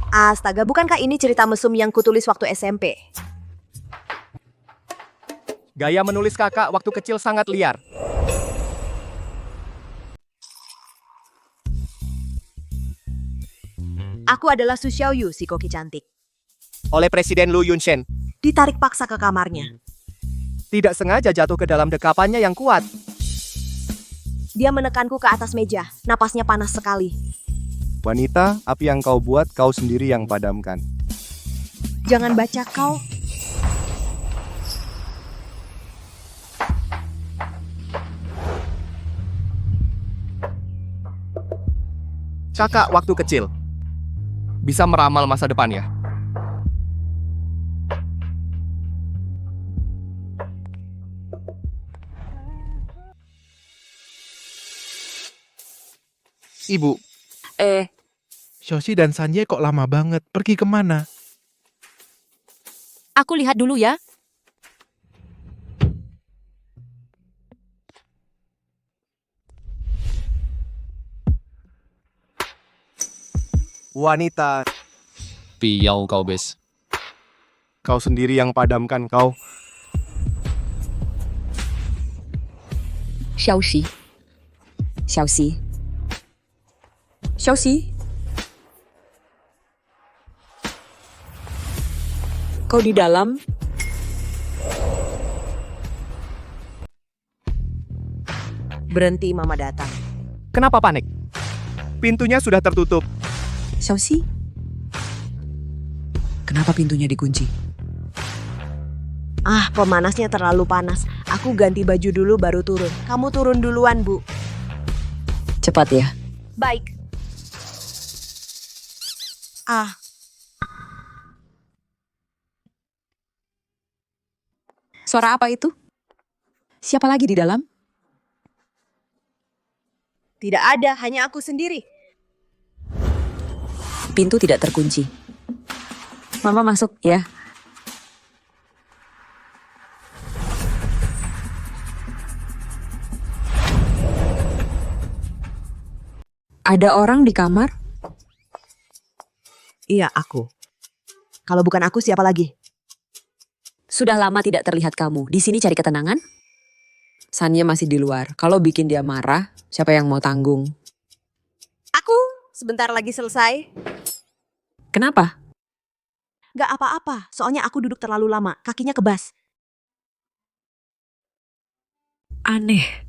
S4: Astaga, bukankah ini cerita mesum yang kutulis waktu SMP?
S2: Gaya menulis kakak waktu kecil sangat liar.
S4: Aku adalah Su Xiaoyu, si koki cantik.
S2: Oleh Presiden Lu Yunchen.
S4: Ditarik paksa ke kamarnya.
S2: Tidak sengaja jatuh ke dalam dekapannya yang kuat.
S4: Dia menekanku ke atas meja, napasnya panas sekali.
S2: Wanita, api yang kau buat, kau sendiri yang padamkan.
S4: Jangan baca kau.
S2: Kakak waktu kecil. Bisa meramal masa depan ya? Ibu.
S6: Shoshi dan Sanjay kok lama banget? Pergi kemana?
S13: Aku lihat dulu ya.
S2: Wanita.
S15: Piau kau bes.
S2: Kau sendiri yang padamkan kau.
S14: Xiaoxi. Xiaoxi. Xiaoxi. Kau di dalam?
S4: Berhenti, Mama datang.
S2: Kenapa panik? Pintunya sudah tertutup.
S14: Xiaoxi? Kenapa pintunya dikunci?
S4: Ah, pemanasnya terlalu panas. Aku ganti baju dulu baru turun. Kamu turun duluan, Bu.
S14: Cepat ya.
S4: Baik. Ah.
S14: Suara apa itu? Siapa lagi di dalam?
S4: Tidak ada, hanya aku sendiri.
S14: Pintu tidak terkunci. Mama masuk ya. Ada orang di kamar?
S4: Iya, aku. Kalau bukan aku, siapa lagi?
S14: Sudah lama tidak terlihat kamu. Di sini cari ketenangan? Sanya masih di luar. Kalau bikin dia marah, siapa yang mau tanggung?
S4: Aku sebentar lagi selesai.
S14: Kenapa?
S4: Gak apa-apa, soalnya aku duduk terlalu lama. Kakinya kebas.
S14: Aneh.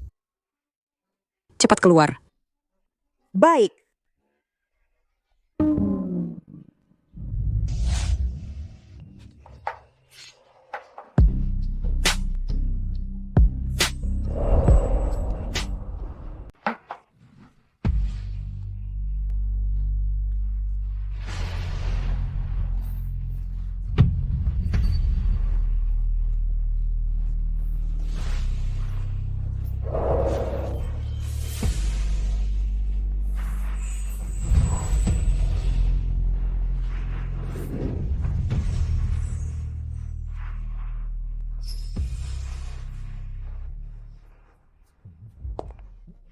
S14: Cepat keluar.
S4: Baik.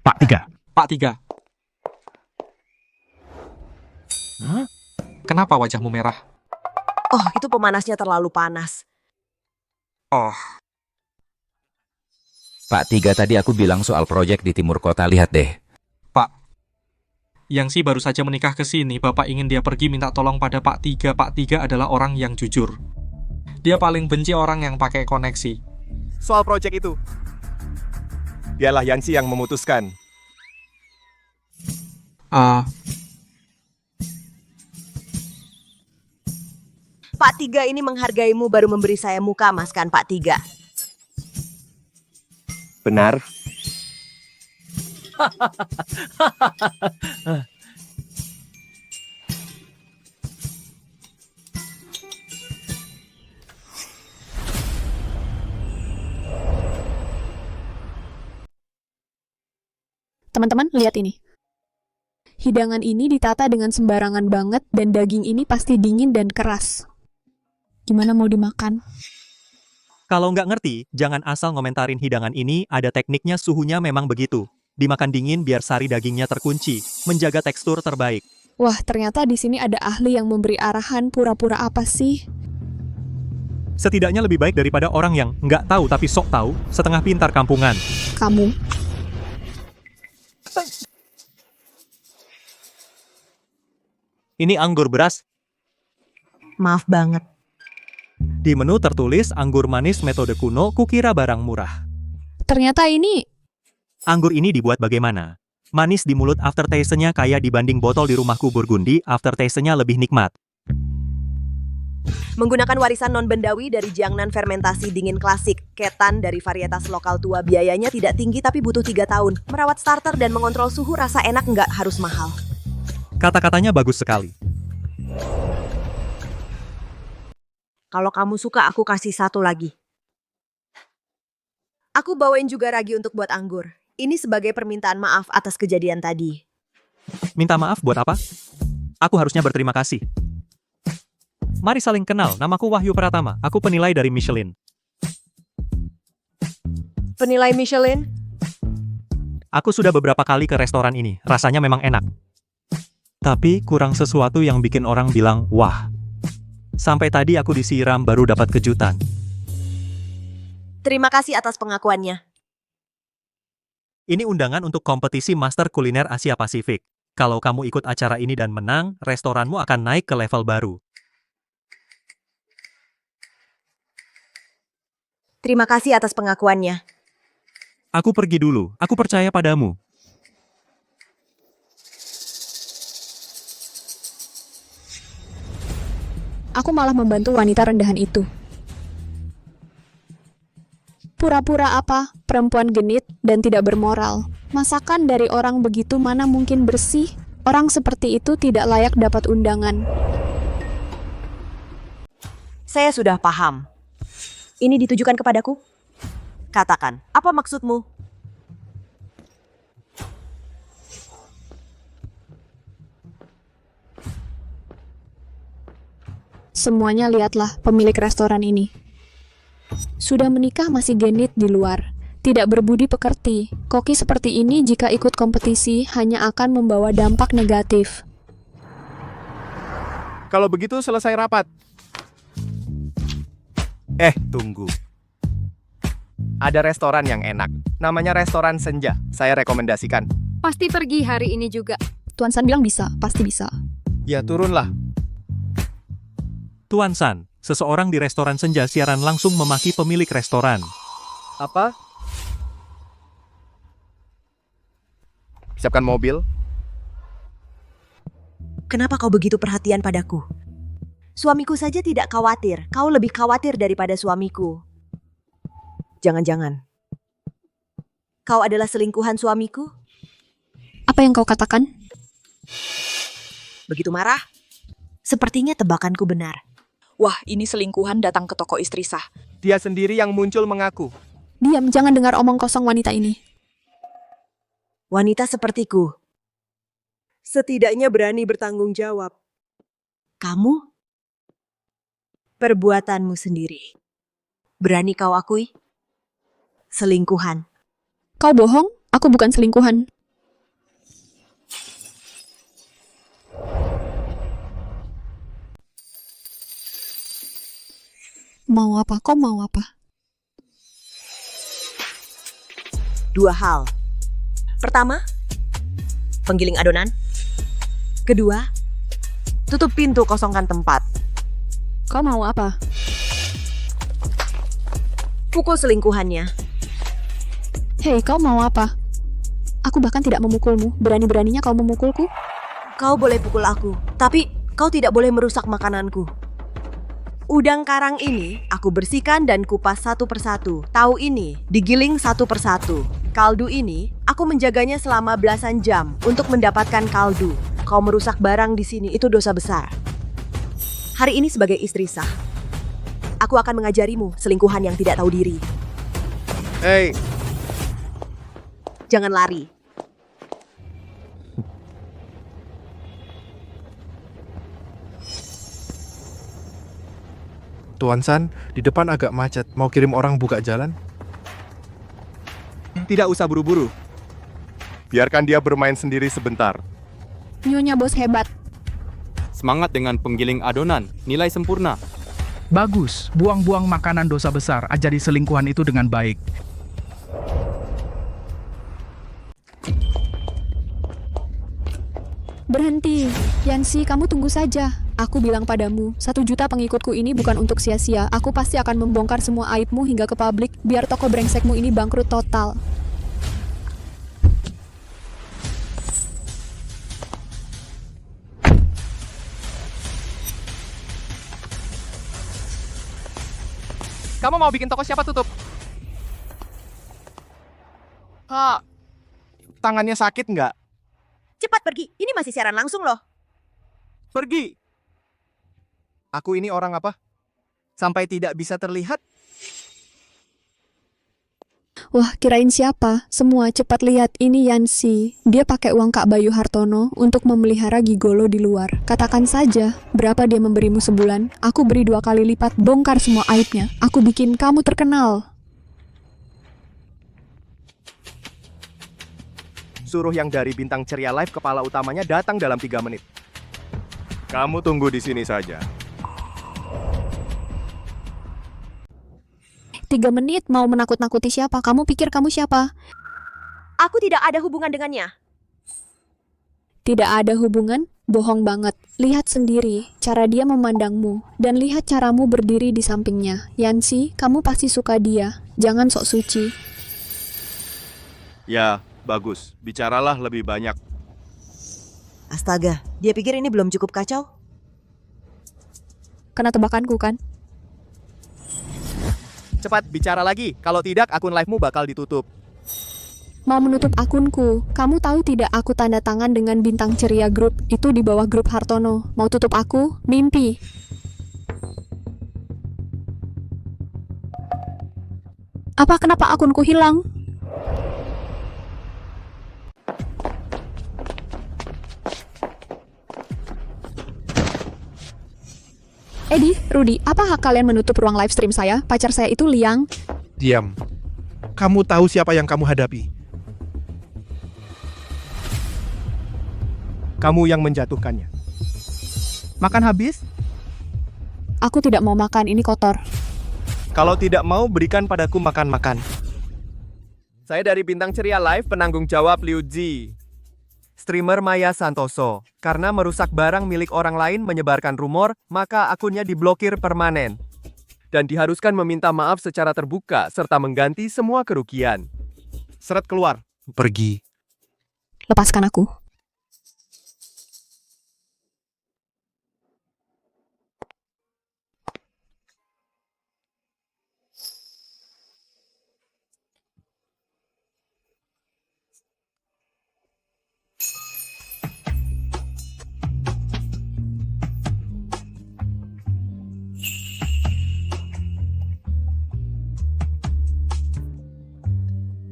S8: Pak Tiga.
S5: Pak Tiga. Kenapa wajahmu merah?
S4: Oh, itu pemanasnya terlalu panas.
S5: Oh,
S7: Pak Tiga, tadi aku bilang soal proyek di timur kota, lihat deh.
S5: Pak. Yang si baru saja menikah ke sini, Bapak ingin dia pergi minta tolong pada Pak Tiga. Pak Tiga adalah orang yang jujur. Dia paling benci orang yang pakai koneksi.
S2: Soal proyek itu. Dialah Yancy yang memutuskan.
S4: Pak Tiga ini menghargaimu baru memberi saya muka, Mas, kan Pak Tiga?
S2: Benar.
S16: Teman-teman, lihat ini. Hidangan ini ditata dengan sembarangan banget dan daging ini pasti dingin dan keras. Gimana mau dimakan?
S1: Kalau nggak ngerti, jangan asal ngomentarin hidangan ini, ada tekniknya, suhunya memang begitu. Dimakan dingin biar sari dagingnya terkunci, menjaga tekstur terbaik.
S16: Wah, ternyata di sini ada ahli yang memberi arahan. Pura-pura apa sih?
S1: Setidaknya lebih baik daripada orang yang nggak tahu tapi sok tahu, setengah pintar kampungan.
S16: Kamu.
S1: Ini anggur beras.
S4: Maaf banget.
S1: Di menu tertulis anggur manis metode kuno, kukira barang murah.
S16: Ternyata ini...
S1: Anggur ini dibuat bagaimana? Manis di mulut, aftertaste-nya kayak dibanding botol di rumahku Burgundi, aftertaste-nya lebih nikmat.
S4: Menggunakan warisan non-bendawi dari Jiangnan fermentasi dingin klasik, ketan dari varietas lokal tua, biayanya tidak tinggi tapi butuh 3 tahun. Merawat starter dan mengontrol suhu, rasa enak, nggak harus mahal.
S1: Kata-katanya bagus sekali.
S4: Kalau kamu suka, aku kasih 1 lagi. Aku bawain juga ragi untuk buat anggur. Ini sebagai permintaan maaf atas kejadian tadi.
S1: Minta maaf buat apa? Aku harusnya berterima kasih. Mari saling kenal, namaku Wahyu Pratama, aku penilai dari Michelin.
S4: Penilai Michelin?
S1: Aku sudah beberapa kali ke restoran ini, rasanya memang enak. Tapi kurang sesuatu yang bikin orang bilang, wah. Sampai tadi aku disiram baru dapat kejutan.
S4: Terima kasih atas pengakuannya.
S1: Ini undangan untuk kompetisi Master Kuliner Asia Pasifik. Kalau kamu ikut acara ini dan menang, restoranmu akan naik ke level baru.
S4: Terima kasih atas pengakuannya.
S1: Aku pergi dulu, aku percaya padamu.
S16: Aku malah membantu wanita rendahan itu. Pura-pura apa? Perempuan genit dan tidak bermoral. Masakan dari orang begitu mana mungkin bersih? Orang seperti itu tidak layak dapat undangan.
S4: Saya sudah paham. Ini ditujukan kepadaku? Katakan, apa maksudmu?
S16: Semuanya lihatlah pemilik restoran ini. Sudah menikah masih genit di luar. Tidak berbudi pekerti. Koki seperti ini jika ikut kompetisi hanya akan membawa dampak negatif.
S2: Kalau begitu selesai rapat. Tunggu. Ada restoran yang enak. Namanya Restoran Senja. Saya rekomendasikan.
S13: Pasti pergi hari ini juga.
S16: Tuan San bilang bisa, pasti bisa.
S2: Ya turunlah.
S1: Tuan San, seseorang di restoran Senja siaran langsung memaki pemilik restoran.
S2: Apa? Siapkan mobil.
S4: Kenapa kau begitu perhatian padaku? Suamiku saja tidak khawatir. Kau lebih khawatir daripada suamiku. Jangan-jangan. Kau adalah selingkuhan suamiku?
S16: Apa yang kau katakan?
S4: Begitu marah? Sepertinya tebakanku benar.
S9: Wah, ini selingkuhan datang ke toko istri sah.
S2: Dia sendiri yang muncul mengaku.
S16: Diam, jangan dengar omong kosong wanita ini.
S4: Wanita sepertiku setidaknya berani bertanggung jawab. Kamu? Perbuatanmu sendiri. Berani kau akui? Selingkuhan.
S16: Kau bohong, aku bukan selingkuhan. Mau apa? Kau mau apa?
S4: Dua hal. Pertama, penggiling adonan. Kedua, tutup pintu, kosongkan tempat.
S16: Kau mau apa?
S4: Pukul selingkuhannya.
S16: Hei, kau mau apa? Aku bahkan tidak memukulmu. Berani-beraninya kau memukulku?
S4: Kau boleh pukul aku, tapi kau tidak boleh merusak makananku. Udang karang ini aku bersihkan dan kupas satu persatu. Tahu ini digiling satu persatu. Kaldu ini aku menjaganya selama belasan jam untuk mendapatkan kaldu. Kau merusak barang di sini, itu dosa besar. Hari ini sebagai istri sah, aku akan mengajarimu selingkuhan yang tidak tahu diri.
S2: Hei,
S4: Jangan lari.
S6: Tuan San, di depan agak macet. Mau kirim orang buka jalan?
S2: tidak usah buru-buru. Biarkan dia bermain sendiri sebentar.
S16: Nyonya bos hebat.
S10: Semangat dengan penggiling adonan, nilai sempurna.
S8: Bagus, buang-buang makanan dosa besar, ajari selingkuhan itu dengan baik.
S16: Berhenti. Yancy, kamu tunggu saja. Aku bilang padamu, 1 juta pengikutku ini bukan untuk sia-sia. Aku pasti akan membongkar semua aibmu hingga ke publik, biar toko brengsekmu ini bangkrut total.
S2: Kamu mau bikin toko siapa tutup? Kak, tangannya sakit nggak?
S4: Cepat pergi, ini masih siaran langsung loh.
S2: Pergi. Aku ini orang apa? Sampai tidak bisa terlihat?
S16: Wah, kirain siapa? Semua cepat lihat, ini Yancy. Dia pakai uang Kak Bayu Hartono untuk memelihara gigolo di luar. Katakan saja, berapa dia memberimu sebulan? Aku beri 2 kali lipat, bongkar semua aibnya. Aku bikin kamu terkenal.
S2: Suruh yang dari Bintang Ceria Live kepala utamanya datang dalam 3 menit. Kamu tunggu di sini saja.
S16: 3 menit mau menakut-nakuti siapa? Kamu pikir kamu siapa?
S4: Aku tidak ada hubungan dengannya.
S16: Tidak ada hubungan? Bohong banget. Lihat sendiri cara dia memandangmu. Dan lihat caramu berdiri di sampingnya. Yancy, kamu pasti suka dia. Jangan sok suci.
S2: Ya, bagus. Bicaralah lebih banyak.
S4: Astaga, dia pikir ini belum cukup kacau?
S16: Kena tebakanku kan?
S2: Cepat bicara lagi. Kalau tidak, akun live-mu bakal ditutup.
S16: Mau menutup akunku. Kamu tahu tidak aku tanda tangan dengan Bintang Ceria Group. Itu di bawah grup Hartono. Mau tutup aku? Mimpi. Apa kenapa akunku hilang? Edi, Rudy, apa hak kalian menutup ruang live stream saya? Pacar saya itu Liang.
S6: Diam. Kamu tahu siapa yang kamu hadapi.
S2: Kamu yang menjatuhkannya.
S8: Makan habis?
S16: Aku tidak mau makan, ini kotor.
S2: Kalau tidak mau, berikan padaku makan-makan. Saya dari Bintang Ceria Live, penanggung jawab Liu Ji. Streamer Maya Santoso. Karena merusak barang milik orang lain menyebarkan rumor, maka akunnya diblokir permanen. Dan diharuskan meminta maaf secara terbuka, serta mengganti semua kerugian. Seret keluar.
S6: Pergi.
S16: Lepaskan aku.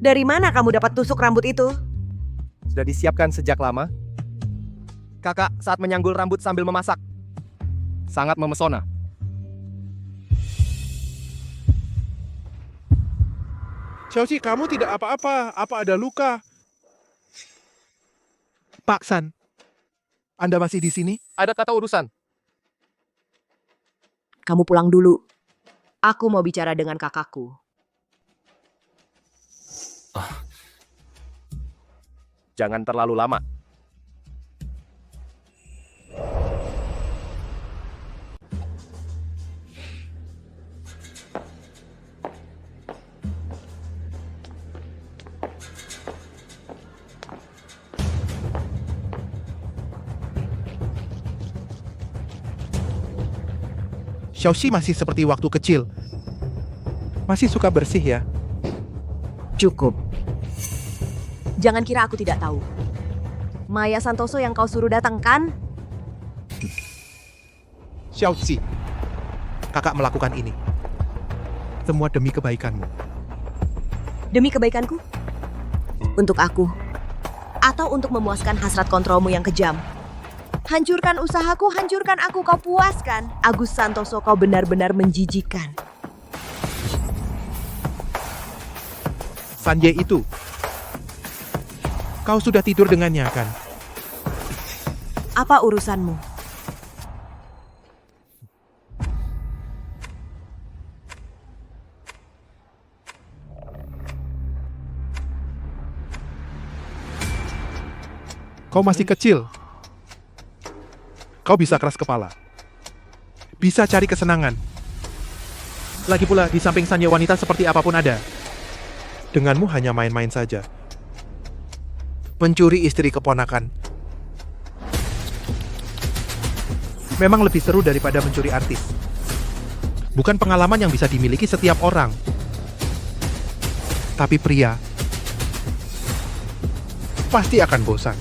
S4: Dari mana kamu dapat tusuk rambut itu?
S2: Sudah disiapkan sejak lama. Kakak saat menyanggul rambut sambil memasak. Sangat memesona.
S6: Xiaoxi, kamu tidak apa-apa. Apa ada luka? Pak San, Anda masih di sini?
S2: Ada kata urusan.
S4: Kamu pulang dulu. Aku mau bicara dengan kakakku.
S2: Jangan terlalu lama.
S6: Xiaoxi masih seperti waktu kecil. Masih suka bersih ya?
S4: Cukup. Jangan kira aku tidak tahu. Maya Santoso yang kau suruh datang kan?
S6: Xiaoxi, kakak melakukan ini. Semua demi kebaikanmu.
S4: Demi kebaikanku? Untuk aku? Atau untuk memuaskan hasrat kontrolmu yang kejam? Hancurkan usahaku, hancurkan aku, kau puaskan. Agus Santoso, kau benar-benar menjijikan.
S6: Sanjay itu. Kau sudah tidur dengannya kan?
S4: Apa urusanmu?
S6: Kau masih kecil. Kau bisa keras kepala. Bisa cari kesenangan. Lagi pula, di samping Sanjay wanita seperti apapun ada. Denganmu hanya main-main saja. Mencuri istri keponakan. Memang lebih seru daripada mencuri artis. Bukan pengalaman yang bisa dimiliki setiap orang. Tapi pria pasti akan bosan.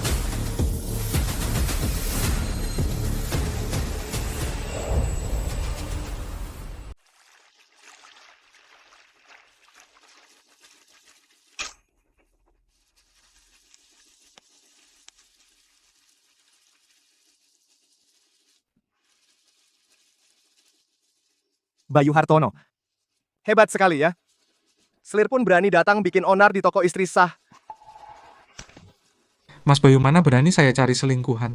S2: Bayu Hartono. Hebat sekali ya. Selir pun berani datang bikin onar di toko istri sah.
S5: Mas Bayu mana berani saya cari selingkuhan?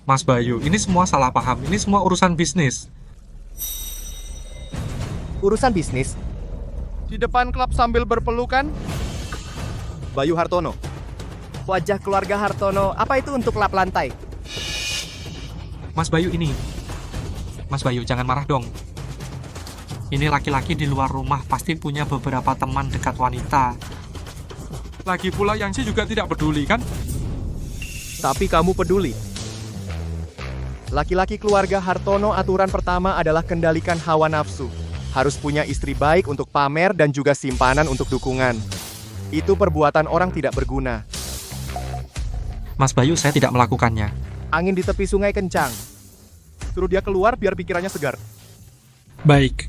S5: Mas Bayu, ini semua salah paham. Ini semua urusan bisnis.
S2: Urusan bisnis? Di depan klub sambil berpelukan? Bayu Hartono. Wajah keluarga Hartono, apa itu untuk lap lantai?
S5: Mas Bayu ini. Mas Bayu, jangan marah dong. Ini laki-laki di luar rumah pasti punya beberapa teman dekat wanita. Lagi pula Yangsi juga tidak peduli, kan?
S2: Tapi kamu peduli. Laki-laki keluarga Hartono aturan pertama adalah kendalikan hawa nafsu. Harus punya istri baik untuk pamer dan juga simpanan untuk dukungan. Itu perbuatan orang tidak berguna.
S5: Mas Bayu, saya tidak melakukannya.
S2: Angin di tepi sungai kencang. Suruh dia keluar biar pikirannya segar.
S5: Baik.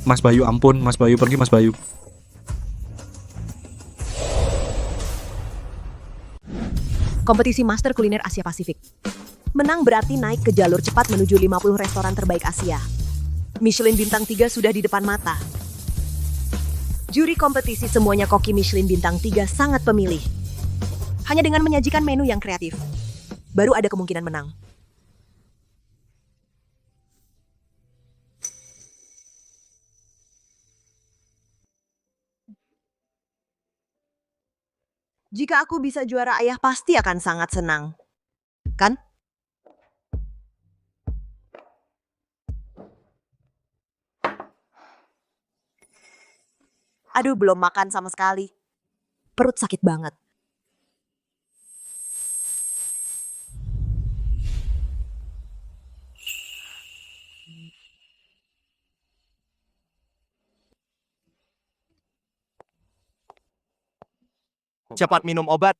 S5: Mas Bayu, ampun. Mas Bayu, pergi Mas Bayu.
S4: Kompetisi Master Kuliner Asia Pasifik. Menang berarti naik ke jalur cepat menuju 50 restoran terbaik Asia. Michelin bintang 3 sudah di depan mata. Juri kompetisi semuanya koki Michelin bintang 3 sangat pemilih. Hanya dengan menyajikan menu yang kreatif, baru ada kemungkinan menang. Jika aku bisa juara, ayah pasti akan sangat senang. Kan? Aduh, belum makan sama sekali. Perut sakit banget.
S2: Cepat minum obat.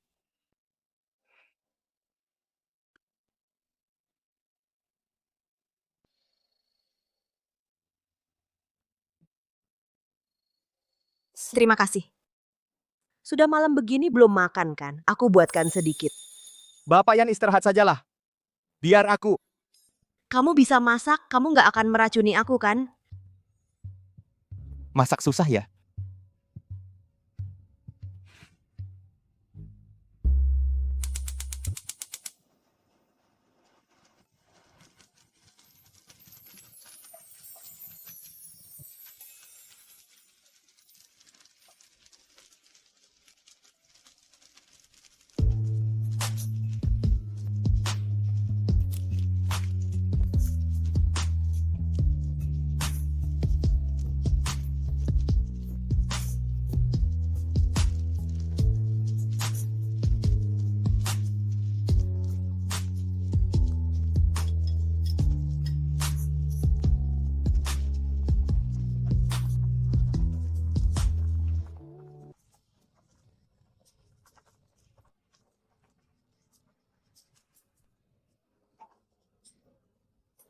S4: Terima kasih. Sudah malam begini belum makan kan? Aku buatkan sedikit.
S2: Bapak Yan istirahat sajalah. Biar aku.
S4: Kamu bisa masak, kamu nggak akan meracuni aku kan?
S2: Masak susah ya?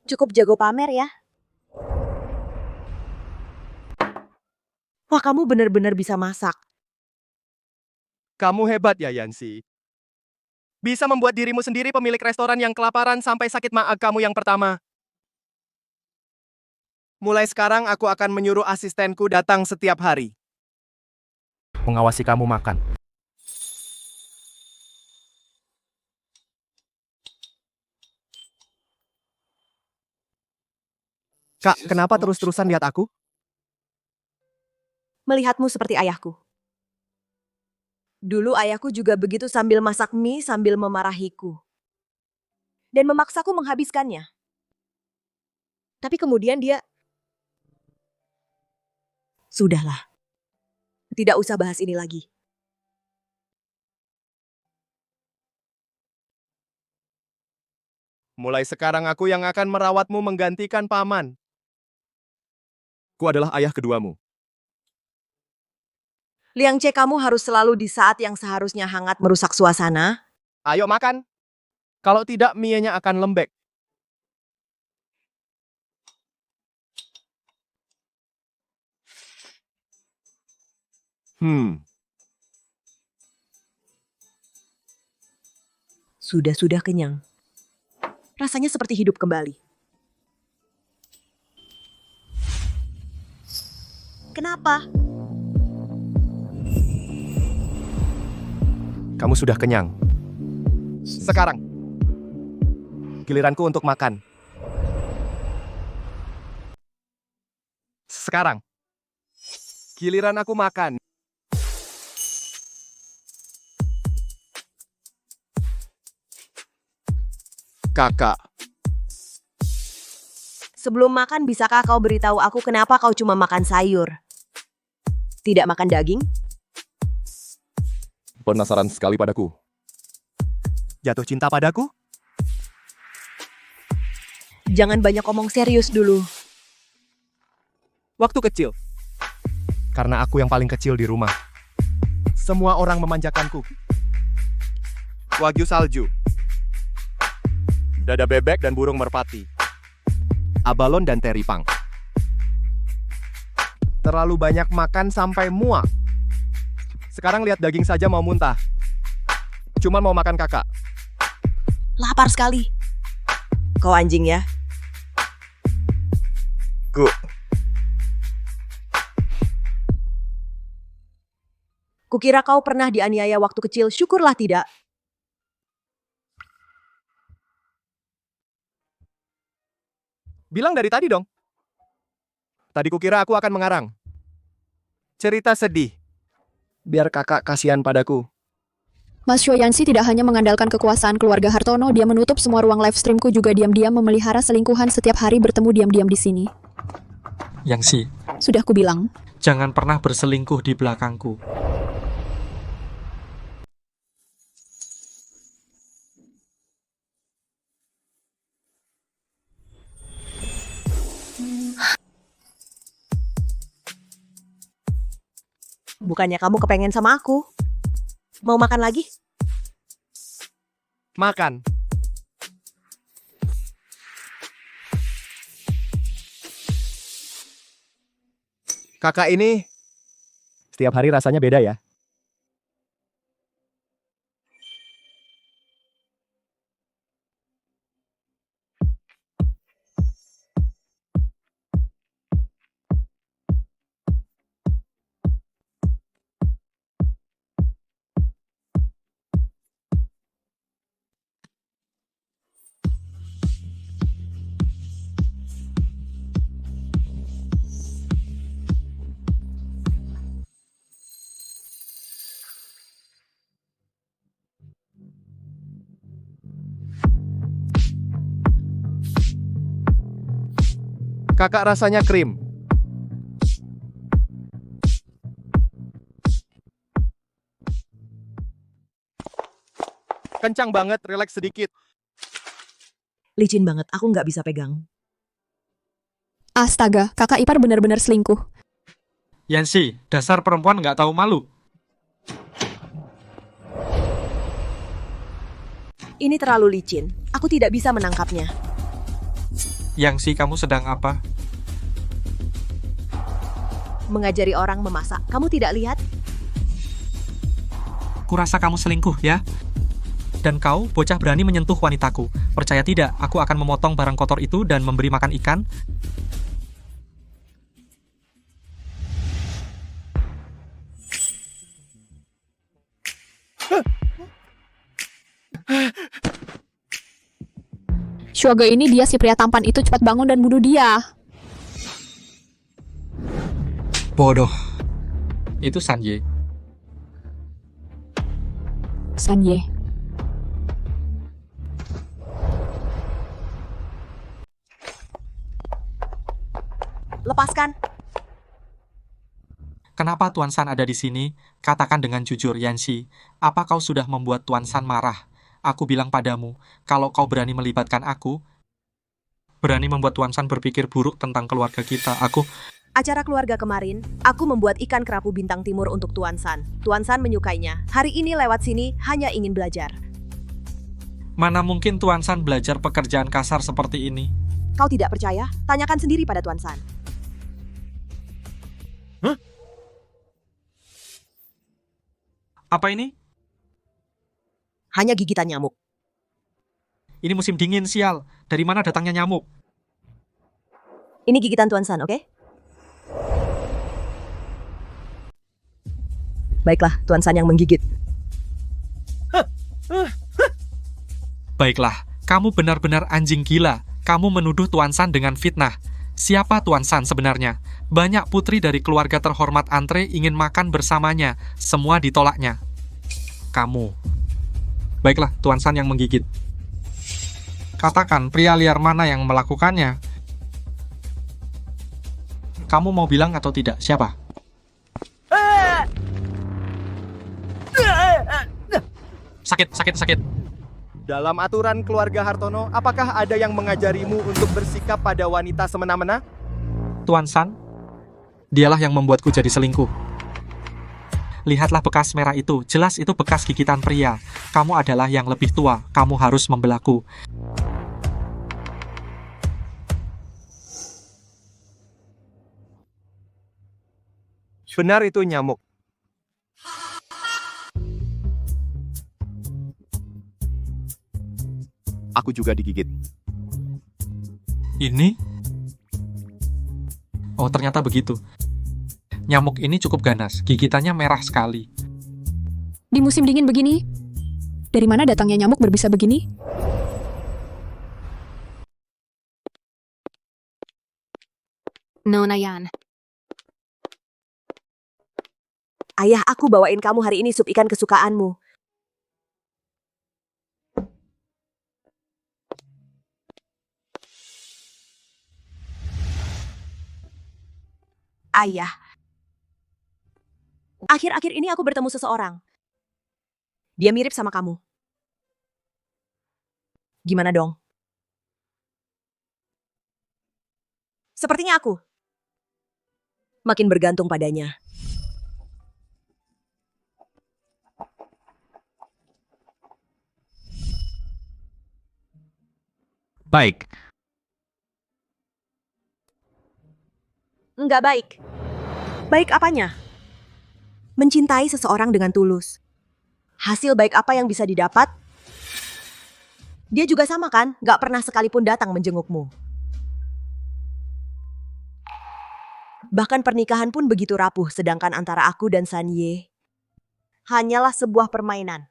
S4: Cukup jago pamer ya. Wah, kamu benar-benar bisa masak.
S2: Kamu hebat ya, Yansi. Bisa membuat dirimu sendiri pemilik restoran yang kelaparan sampai sakit maag kamu yang pertama. Mulai sekarang aku akan menyuruh asistenku datang setiap hari.
S6: Mengawasi kamu makan.
S2: Kak, kenapa terus-terusan lihat aku?
S4: Melihatmu seperti ayahku. Dulu ayahku juga begitu sambil masak mie sambil memarahiku. Dan memaksaku menghabiskannya. Tapi kemudian dia... Sudahlah. Tidak usah bahas ini lagi.
S2: Mulai sekarang aku yang akan merawatmu menggantikan paman. Ku adalah ayah keduamu.
S4: Liang Ce, kamu harus selalu di saat yang seharusnya hangat merusak suasana.
S2: Ayo makan. Kalau tidak, mie-nya akan lembek.
S4: Sudah kenyang. Rasanya seperti hidup kembali. Kenapa?
S2: Kamu sudah kenyang. Sekarang, giliranku untuk makan. Sekarang, giliran aku makan. Kakak,
S4: Sebelum makan, bisakah kau beritahu aku kenapa kau cuma makan sayur? Tidak makan daging?
S10: Penasaran sekali padaku.
S2: jatuh cinta padaku?
S4: Jangan banyak omong, serius dulu.
S2: Waktu kecil. Karena aku yang paling kecil di rumah. Semua orang memanjakanku. Wagyu salju. Dada bebek dan burung merpati. Abalon dan teripang. Terlalu banyak makan sampai muak. Sekarang lihat daging saja mau muntah. Cuman mau makan kakak.
S4: Lapar sekali. Kau anjing ya? Kukira kau pernah dianiaya waktu kecil, syukurlah tidak.
S2: Bilang dari tadi dong. Tadi kukira aku akan mengarang. Cerita sedih. Biar kakak kasihan padaku.
S16: Mas Shoyansi tidak hanya mengandalkan kekuasaan keluarga Hartono, dia menutup semua ruang live streamku, juga diam-diam memelihara selingkuhan setiap hari bertemu diam-diam di sini.
S5: Yangsi,
S16: Sudah kubilang.
S5: jangan pernah berselingkuh di belakangku.
S4: Bukannya kamu kepengen sama aku? Mau makan lagi?
S2: Makan. Kakak ini Setiap hari rasanya beda ya. Kakak rasanya krim. Kencang banget, relax sedikit.
S4: Licin banget, aku nggak bisa pegang.
S16: Astaga, kakak ipar benar-benar selingkuh.
S5: Yancy, dasar perempuan nggak tahu malu.
S4: Ini terlalu licin, aku tidak bisa menangkapnya.
S5: Yancy, kamu sedang apa?
S4: Mengajari orang memasak, kamu tidak lihat?
S5: Kurasa kamu selingkuh, ya? Dan kau, bocah berani menyentuh wanitaku. Percaya tidak, aku akan memotong barang kotor itu dan memberi makan ikan.
S16: Syuaga ini dia si pria tampan itu cepat bangun dan bunuh dia.
S5: Bodoh. Itu Sanye.
S16: Sanye.
S4: Lepaskan.
S5: Kenapa Tuan San ada di sini? Katakan dengan jujur, Yancy. Apa kau sudah membuat Tuan San marah? Aku bilang padamu, kalau kau berani melibatkan aku, berani membuat Tuan San berpikir buruk tentang keluarga kita,
S4: Acara keluarga kemarin, aku membuat ikan kerapu bintang timur untuk Tuan San. Tuan San menyukainya. Hari ini lewat sini hanya ingin belajar.
S5: Mana mungkin Tuan San belajar pekerjaan kasar seperti ini?
S4: Kau tidak percaya? Tanyakan sendiri pada Tuan San.
S5: Apa ini?
S4: Hanya gigitan nyamuk.
S5: Ini musim dingin, sial. Dari mana datangnya nyamuk?
S4: Ini gigitan Tuan San, oke? Baiklah, Tuan San yang menggigit.
S5: Baiklah, kamu benar-benar anjing gila. Kamu menuduh Tuan San dengan fitnah. Siapa Tuan San sebenarnya? Banyak putri dari keluarga terhormat Antre ingin makan bersamanya. Semua ditolaknya. Kamu. Baiklah, Tuan San yang menggigit. Katakan, pria liar mana yang melakukannya? Kamu mau bilang atau tidak? Siapa? Sakit.
S2: Dalam aturan keluarga Hartono, apakah ada yang mengajarimu untuk bersikap pada wanita semena-mena?
S5: Tuan San, dialah yang membuatku jadi selingkuh. Lihatlah bekas merah itu, jelas itu bekas gigitan pria. Kamu adalah yang lebih tua, kamu harus membelaku.
S2: Benar itu nyamuk. Aku juga digigit.
S5: Ini? Oh, ternyata begitu. Nyamuk ini cukup ganas, gigitannya merah sekali.
S16: Di musim dingin begini, dari mana datangnya nyamuk berbisa begini?
S13: Nona Yan.
S4: Ayah, aku bawain kamu hari ini sup ikan kesukaanmu. Ayah. Akhir-akhir ini aku bertemu seseorang. Dia mirip sama kamu. Gimana dong? Sepertinya aku. Makin bergantung padanya.
S8: Baik.
S4: Enggak baik. Baik apanya? Mencintai seseorang dengan tulus. Hasil baik apa yang bisa didapat? Dia juga sama kan? Gak pernah sekalipun datang menjengukmu. Bahkan pernikahan pun begitu rapuh, sedangkan antara aku dan Sanye hanyalah sebuah permainan.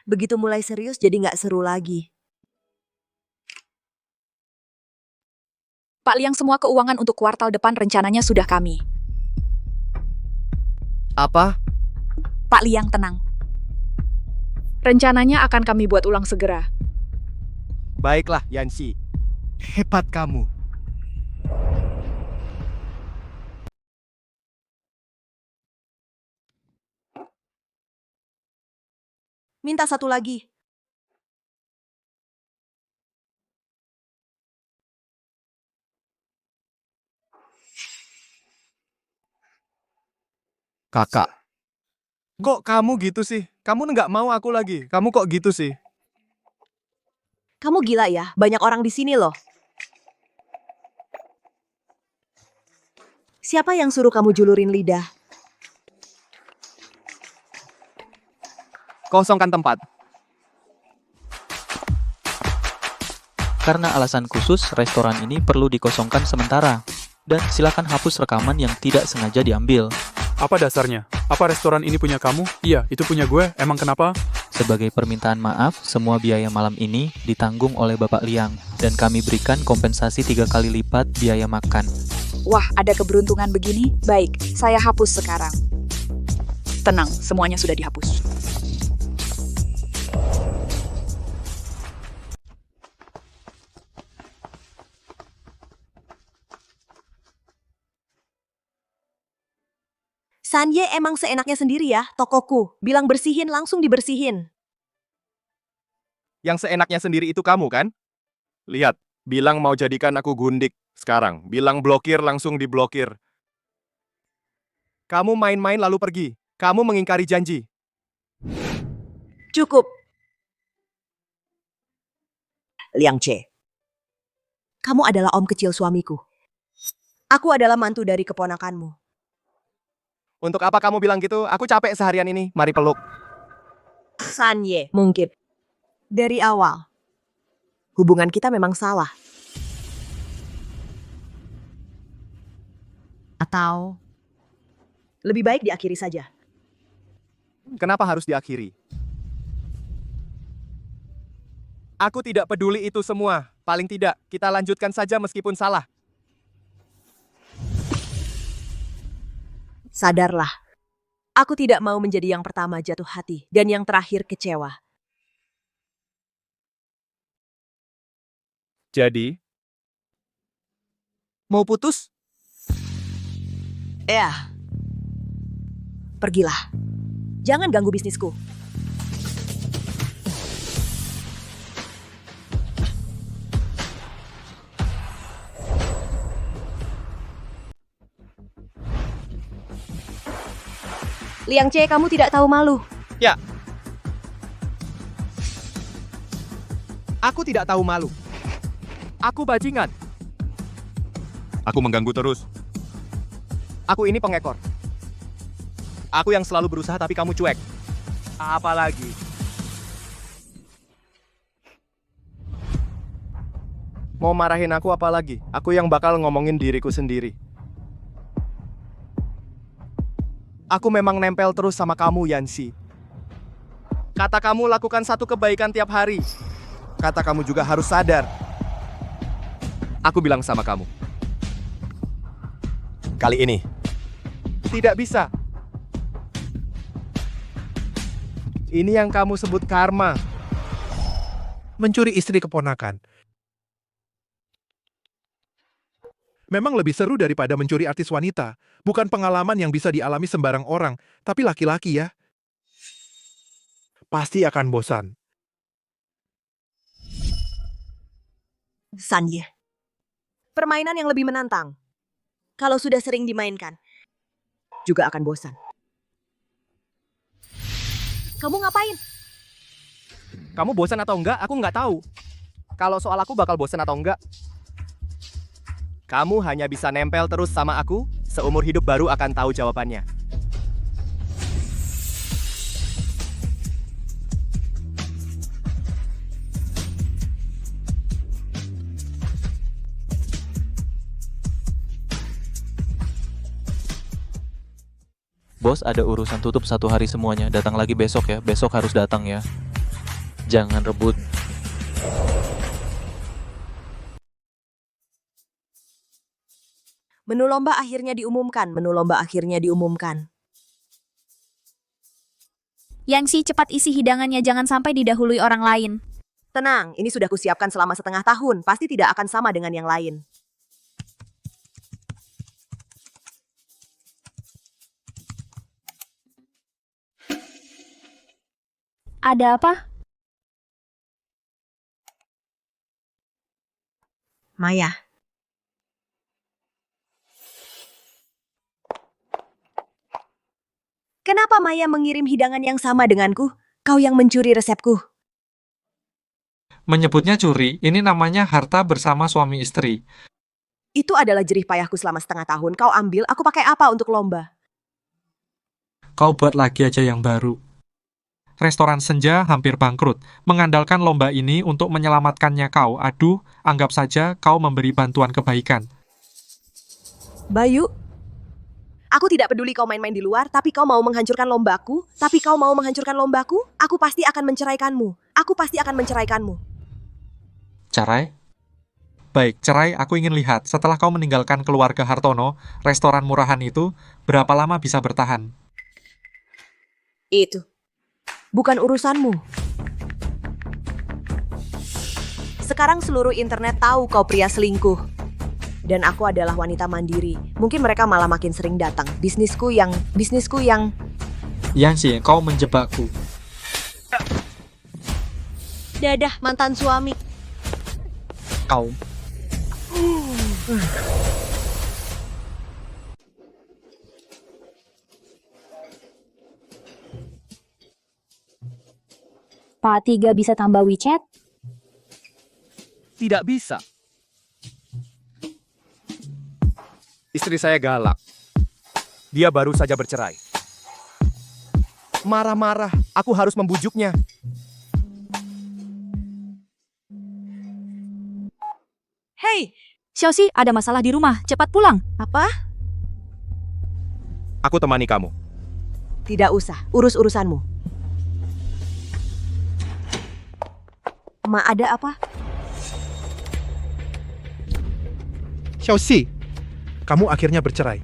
S4: Begitu mulai serius jadi gak seru lagi.
S9: Pak Liang, semua keuangan untuk kuartal depan rencananya sudah kami.
S2: Apa?
S9: Pak Liang, tenang. Rencananya akan kami buat ulang segera.
S2: Baiklah, Yanxi. Hebat kamu.
S4: Minta satu lagi.
S2: Kakak. Kok kamu gitu sih? Kamu nggak mau aku lagi. Kamu kok gitu sih?
S4: Kamu gila ya, banyak orang di sini loh. Siapa yang suruh kamu julurin lidah?
S2: Kosongkan tempat.
S17: Karena alasan khusus, restoran ini perlu dikosongkan sementara. Dan silakan hapus rekaman yang tidak sengaja diambil.
S11: Apa dasarnya? Apa restoran ini punya kamu? Iya, itu punya gue. Emang kenapa?
S17: Sebagai permintaan maaf, semua biaya malam ini ditanggung oleh Bapak Liang. Dan kami berikan kompensasi 3 kali lipat biaya makan.
S9: Wah, ada keberuntungan begini? Baik, saya hapus sekarang. Tenang, semuanya sudah dihapus.
S4: Sanye emang seenaknya sendiri ya, tokoku. Bilang bersihin, langsung dibersihin.
S2: Yang seenaknya sendiri itu kamu kan? Lihat, bilang mau jadikan aku gundik. Sekarang, bilang blokir langsung diblokir. Kamu main-main lalu pergi. Kamu mengingkari janji.
S4: Cukup. Liang Che. Kamu adalah om kecil suamiku. Aku adalah mantu dari keponakanmu.
S2: Untuk apa kamu bilang gitu? Aku capek seharian ini. Mari peluk.
S4: Sanye, mungkin. Dari awal, hubungan kita memang salah. Atau lebih baik diakhiri saja.
S2: Kenapa harus diakhiri? Aku tidak peduli itu semua. Paling tidak, kita lanjutkan saja meskipun salah.
S4: Sadarlah, aku tidak mau menjadi yang pertama jatuh hati dan yang terakhir kecewa.
S2: Jadi, mau putus?
S4: Ya, pergilah. Jangan ganggu bisnisku. Liang Che, kamu tidak tahu malu.
S2: Ya. Aku tidak tahu malu. Aku bajingan. Aku mengganggu terus. Aku ini pengekor. Aku yang selalu berusaha tapi kamu cuek. Apalagi? Mau marahin aku apalagi? Aku yang bakal ngomongin diriku sendiri. Aku memang nempel terus sama kamu, Yanxi. Kata kamu lakukan satu kebaikan tiap hari. Kata kamu juga harus sadar. Aku bilang sama kamu. Kali ini. Tidak bisa. Ini yang kamu sebut karma.
S6: Mencuri istri keponakan. Memang lebih seru daripada mencuri artis wanita. Bukan pengalaman yang bisa dialami sembarang orang, tapi laki-laki ya. Pasti akan bosan.
S4: Sanye. Permainan yang lebih menantang. Kalau sudah sering dimainkan, juga akan bosan. Kamu ngapain?
S2: Kamu bosan atau enggak, aku nggak tahu. Kalau soal aku bakal bosan atau enggak. Kamu hanya bisa nempel terus sama aku, seumur hidup baru akan tahu jawabannya.
S17: Bos, ada urusan tutup 1 hari semuanya. Datang lagi besok ya. Besok harus datang ya. Jangan rebut.
S4: Menu lomba akhirnya diumumkan. Menu lomba akhirnya diumumkan.
S3: Yangxi, cepat isi hidangannya, jangan sampai didahului orang lain.
S4: Tenang, ini sudah kusiapkan selama setengah tahun. Pasti tidak akan sama dengan yang lain.
S3: Ada apa?
S4: Maya. Kenapa Maya mengirim hidangan yang sama denganku? Kau yang mencuri resepku.
S5: Menyebutnya curi, ini namanya harta bersama suami istri.
S4: Itu adalah jerih payahku selama setengah tahun. Kau ambil, aku pakai apa untuk lomba?
S5: Kau buat lagi aja yang baru. Restoran Senja hampir bangkrut, mengandalkan lomba ini untuk menyelamatkannya kau. Aduh, anggap saja kau memberi bantuan kebaikan.
S4: Bayu, aku tidak peduli kau main-main di luar, tapi kau mau menghancurkan lombaku? Aku pasti akan menceraikanmu.
S5: Cerai? Baik, cerai aku ingin lihat. Setelah kau meninggalkan keluarga Hartono, restoran murahan itu, berapa lama bisa bertahan?
S4: Itu bukan urusanmu. Sekarang seluruh internet tahu kau pria selingkuh. Dan aku adalah wanita mandiri. Mungkin mereka malah makin sering datang. Bisnisku yang...
S5: Yangxi, kau menjebakku.
S4: Dadah, mantan suami.
S5: Kau.
S3: Pak Tiga bisa tambah WeChat?
S2: Tidak bisa. Istri saya galak. Dia baru saja bercerai. Marah-marah, aku harus membujuknya.
S9: Hei, Xiaoxi, ada masalah di rumah. Cepat pulang.
S4: Apa?
S2: Aku temani kamu.
S4: Tidak usah, urus urusanmu. Ma, ada apa?
S6: Xiaoxi, kamu akhirnya bercerai.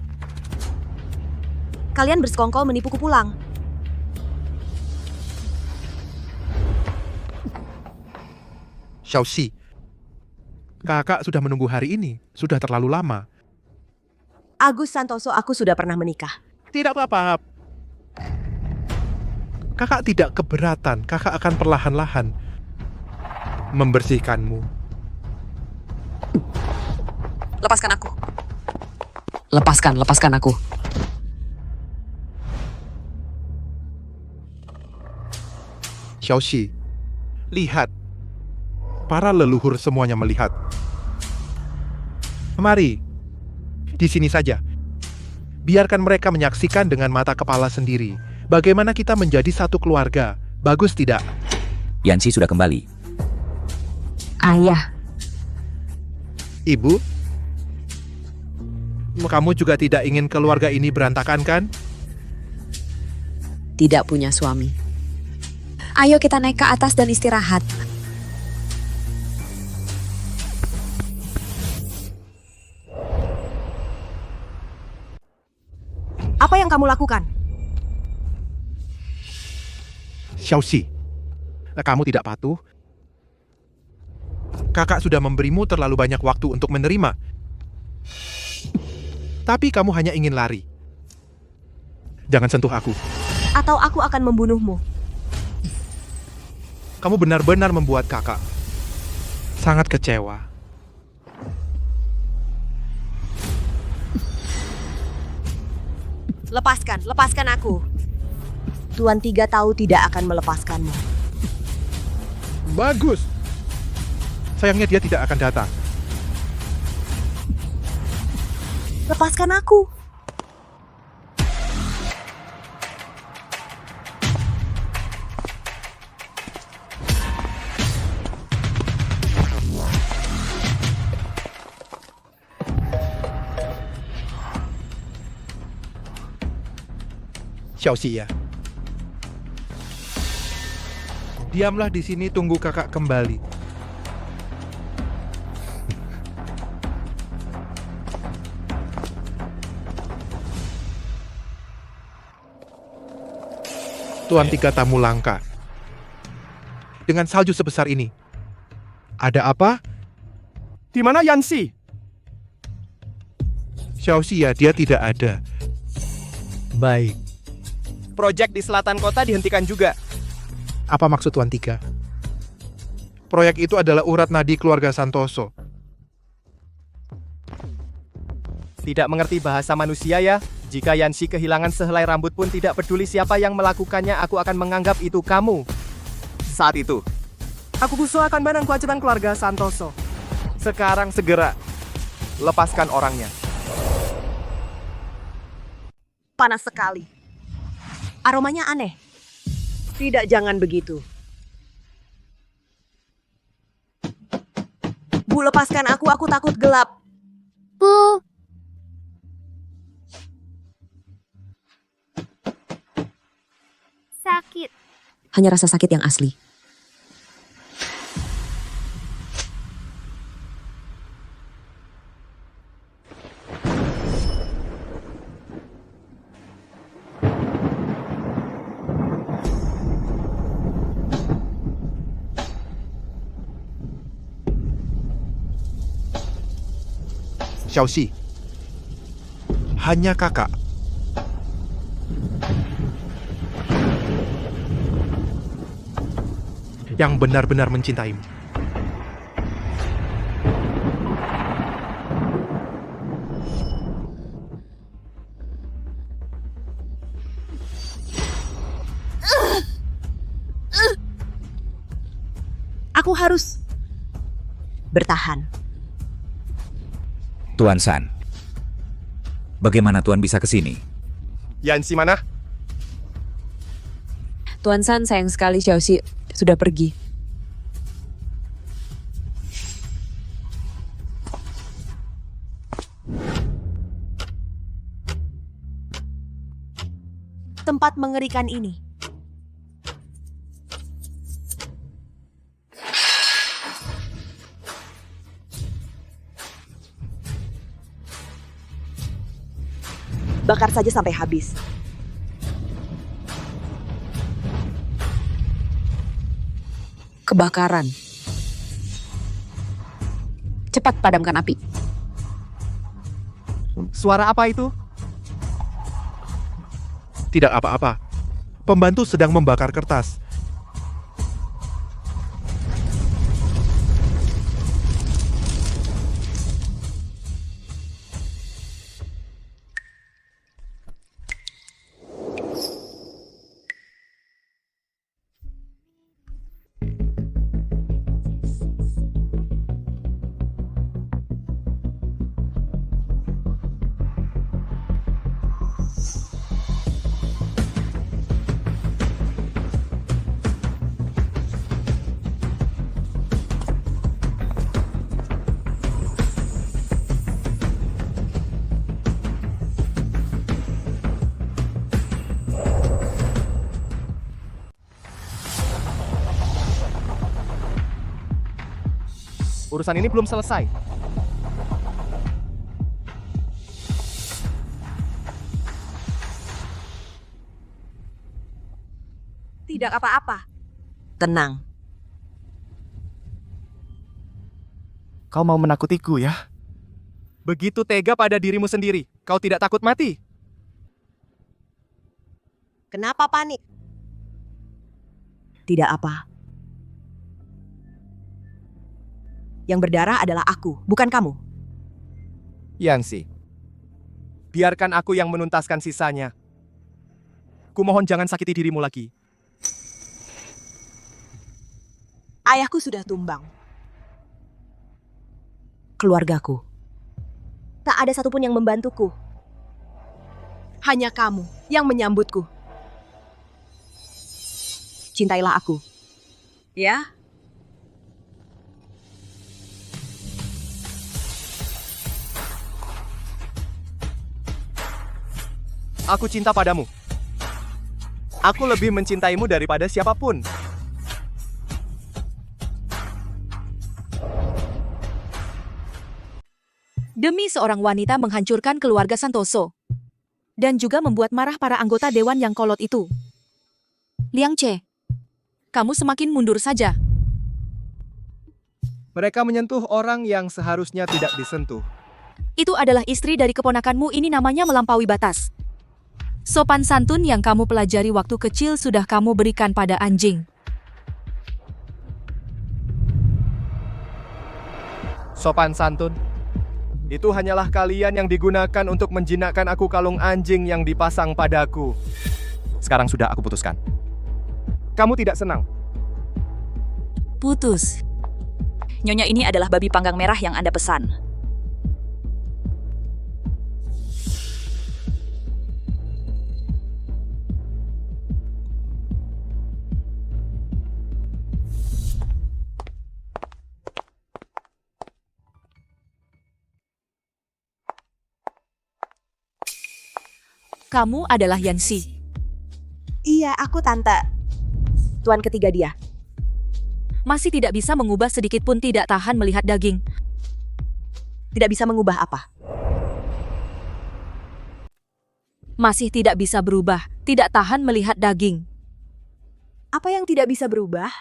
S4: Kalian bersekongkol menipuku pulang.
S6: Xiaoxi, kakak sudah menunggu hari ini. Sudah terlalu lama.
S4: Agus Santoso, aku sudah pernah menikah.
S6: Tidak apa-apa. Kakak tidak keberatan. Kakak akan perlahan-lahan membersihkanmu.
S14: Lepaskan aku. Lepaskan aku.
S6: Xiaoxi, lihat. Para leluhur semuanya melihat. Mari, di sini saja. Biarkan mereka menyaksikan dengan mata kepala sendiri. Bagaimana kita menjadi satu keluarga. Bagus tidak?
S7: Yanxi sudah kembali.
S14: Ayah.
S6: Ibu? Kamu juga tidak ingin keluarga ini berantakan, kan?
S14: Tidak punya suami. Ayo kita naik ke atas dan istirahat.
S4: Apa yang kamu lakukan?
S6: Xiaoxi, kamu tidak patuh. Kakak sudah memberimu terlalu banyak waktu untuk menerima. Tapi kamu hanya ingin lari. Jangan sentuh aku.
S4: Atau aku akan membunuhmu.
S6: Kamu benar-benar membuat kakak sangat kecewa.
S4: Lepaskan aku. Tuan Tiga tahu tidak akan melepaskanmu.
S6: Bagus. Sayangnya dia tidak akan datang.
S4: Lepaskan aku.
S6: Xiaoxi ya. Diamlah di sini tunggu kakak kembali. Tuan tiga tamu langka. Dengan salju sebesar ini. Ada apa?
S2: Di mana Yanxi?
S6: Xiaoxi ya, dia tidak ada.
S1: Baik.
S2: Proyek di selatan kota dihentikan juga.
S6: Apa maksud Tuan Tiga? Proyek itu adalah urat nadi keluarga Santoso.
S2: Tidak mengerti bahasa manusia ya? Jika Yanxi kehilangan sehelai rambut pun tidak peduli siapa yang melakukannya, aku akan menganggap itu kamu. Saat itu, aku usulkan barang kewajiban keluarga Santoso. Sekarang segera, lepaskan orangnya.
S4: Panas sekali. Aromanya aneh. Tidak, jangan begitu. Bu, lepaskan aku takut gelap.
S16: Bu.
S3: Sakit.
S14: Hanya rasa sakit yang asli.
S6: Xiaoxi. Hanya kakak. Yang benar-benar mencintaimu.
S4: Aku harus bertahan.
S7: Tuan San, bagaimana Tuan bisa ke sini?
S2: Yanxi mana?
S14: Tuan San, sayang sekali Xiaoxi sudah pergi.
S4: Tempat mengerikan ini. Bakar saja sampai habis.
S14: Kebakaran. Cepat padamkan api.
S2: Suara apa itu?
S6: Tidak apa-apa. Pembantu sedang membakar kertas.
S2: Urusan ini belum selesai.
S4: Tidak apa-apa. Tenang.
S2: Kau mau menakutiku ya? Begitu tega pada dirimu sendiri. Kau tidak takut mati?
S4: Kenapa panik? Tidak apa. Yang berdarah adalah aku, bukan kamu.
S2: Yanxi, biarkan aku yang menuntaskan sisanya. Kumohon jangan sakiti dirimu lagi.
S4: Ayahku sudah tumbang. Keluargaku. Tak ada satupun yang membantuku. Hanya kamu yang menyambutku. Cintailah aku. Ya?
S2: Aku cinta padamu. Aku lebih mencintaimu daripada siapapun.
S9: Demi seorang wanita menghancurkan keluarga Santoso. Dan juga membuat marah para anggota dewan yang kolot itu. Liang Che, kamu semakin mundur saja.
S2: Mereka menyentuh orang yang seharusnya tidak disentuh.
S9: Itu adalah istri dari keponakanmu, ini namanya melampaui batas. Sopan santun yang kamu pelajari waktu kecil sudah kamu berikan pada anjing.
S2: Sopan santun. Itu hanyalah kalian yang digunakan untuk menjinakkan aku kalung anjing yang dipasang padaku. Sekarang sudah aku putuskan. Kamu tidak senang?
S9: Putus. Nyonya ini adalah babi panggang merah yang Anda pesan. Kamu adalah Yansi.
S4: Iya, aku tante. Tuan ketiga dia.
S9: Masih tidak bisa mengubah sedikit pun, tidak tahan melihat daging.
S4: Tidak bisa mengubah apa?
S9: Masih tidak bisa berubah, tidak tahan melihat daging.
S4: Apa yang tidak bisa berubah?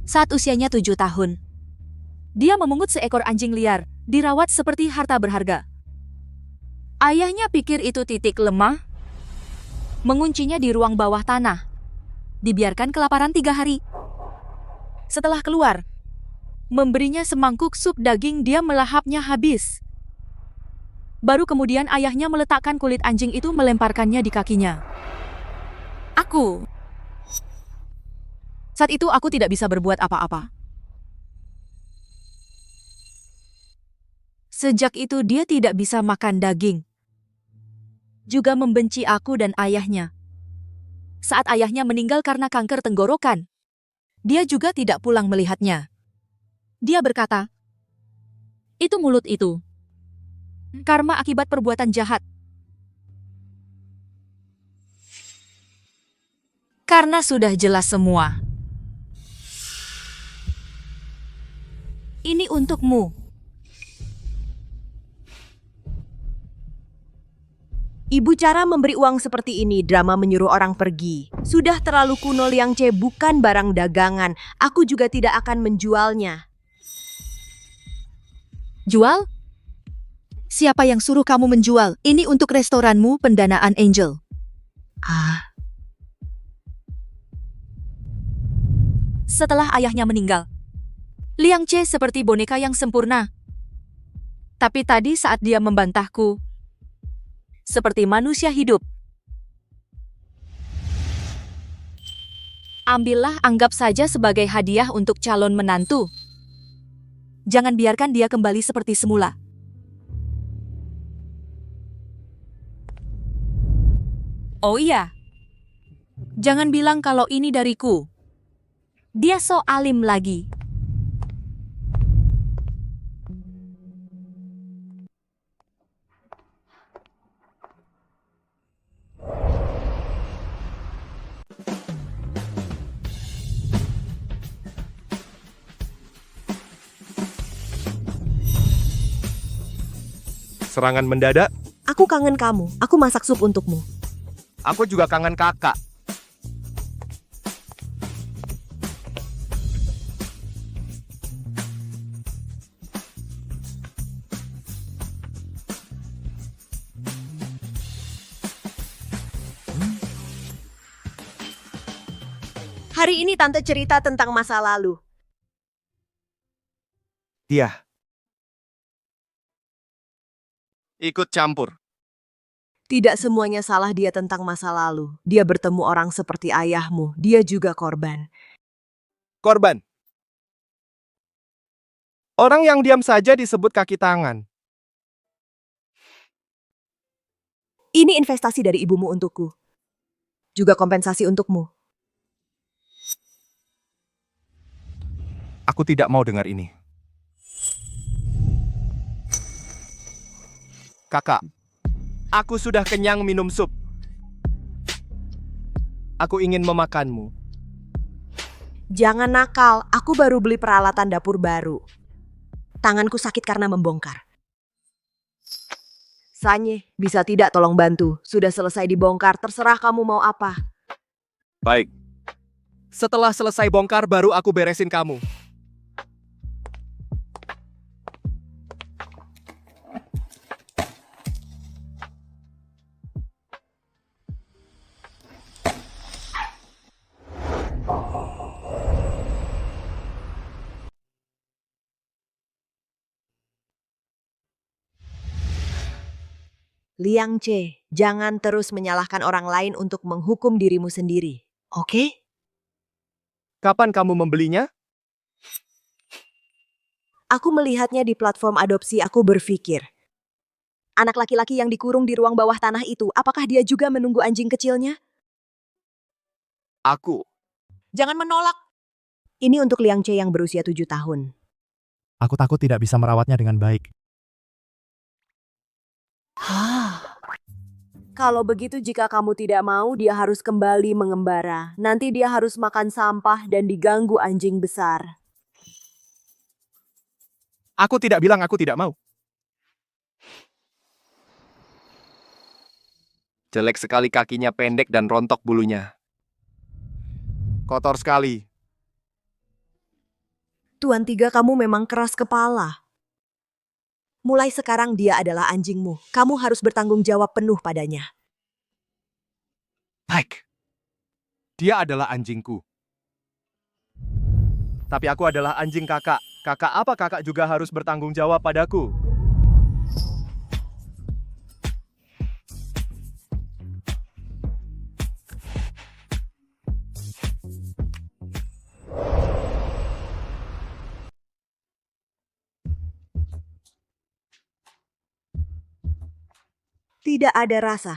S9: Saat usianya 7 tahun. Dia memungut seekor anjing liar, dirawat seperti harta berharga. Ayahnya pikir itu titik lemah, menguncinya di ruang bawah tanah. Dibiarkan kelaparan 3 hari. Setelah keluar, memberinya semangkuk sup daging, dia melahapnya habis. Baru kemudian ayahnya meletakkan kulit anjing itu, melemparkannya di kakinya. Saat itu aku tidak bisa berbuat apa-apa. Sejak itu dia tidak bisa makan daging. Juga membenci aku dan ayahnya. Saat ayahnya meninggal karena kanker tenggorokan, dia juga tidak pulang melihatnya. Dia berkata, "Itu mulut itu. Karma akibat perbuatan jahat." Karena sudah jelas semua. Ini untukmu.
S4: Ibu cara memberi uang seperti ini, drama menyuruh orang pergi. Sudah terlalu kuno, Liang Che bukan barang dagangan. Aku juga tidak akan menjualnya.
S9: Jual? Siapa yang suruh kamu menjual? Ini untuk restoranmu, pendanaan Angel. Setelah ayahnya meninggal, Liang Che seperti boneka yang sempurna. Tapi tadi saat dia membantahku, seperti manusia hidup. Ambillah, anggap saja sebagai hadiah untuk calon menantu. Jangan biarkan dia kembali seperti semula. Oh iya, jangan bilang kalau ini dariku. Dia so alim lagi.
S2: Serangan mendadak.
S4: Aku kangen kamu. Aku masak sup untukmu.
S2: Aku juga kangen kakak.
S4: Hari ini tante cerita tentang masa lalu.
S2: Dia ikut campur.
S4: Tidak semuanya salah dia tentang masa lalu. Dia bertemu orang seperti ayahmu. Dia juga korban.
S2: korban. Orang yang diam saja disebut kaki tangan.
S4: Ini investasi dari ibumu untukku. Juga kompensasi untukmu.
S2: Aku tidak mau dengar ini. Kakak, aku sudah kenyang minum sup. Aku ingin memakanmu.
S4: Jangan nakal, aku baru beli peralatan dapur baru. Tanganku sakit karena membongkar. Sanye, bisa tidak tolong bantu? Sudah selesai dibongkar, terserah kamu mau apa.
S2: Baik. Setelah selesai bongkar, baru aku beresin kamu.
S4: Liang Che, jangan terus menyalahkan orang lain untuk menghukum dirimu sendiri. Oke?
S2: Kapan kamu membelinya?
S4: Aku melihatnya di platform adopsi, aku berpikir. Anak laki-laki yang dikurung di ruang bawah tanah itu, apakah dia juga menunggu anjing kecilnya?
S2: Aku.
S4: Jangan menolak. Ini untuk Liang Che yang berusia 7 tahun.
S18: Aku takut tidak bisa merawatnya dengan baik.
S4: Kalau begitu jika kamu tidak mau, dia harus kembali mengembara. Nanti dia harus makan sampah dan diganggu anjing besar.
S2: Aku tidak bilang aku tidak mau. Jelek sekali kakinya, pendek dan rontok bulunya. Kotor sekali.
S4: Tuan Tiga, kamu memang keras kepala. Mulai sekarang dia adalah anjingmu. Kamu harus bertanggung jawab penuh padanya.
S2: Baik. Dia adalah anjingku. Tapi aku adalah anjing kakak. Kakak apa kakak juga harus bertanggung jawab padaku?
S4: Tidak ada rasa.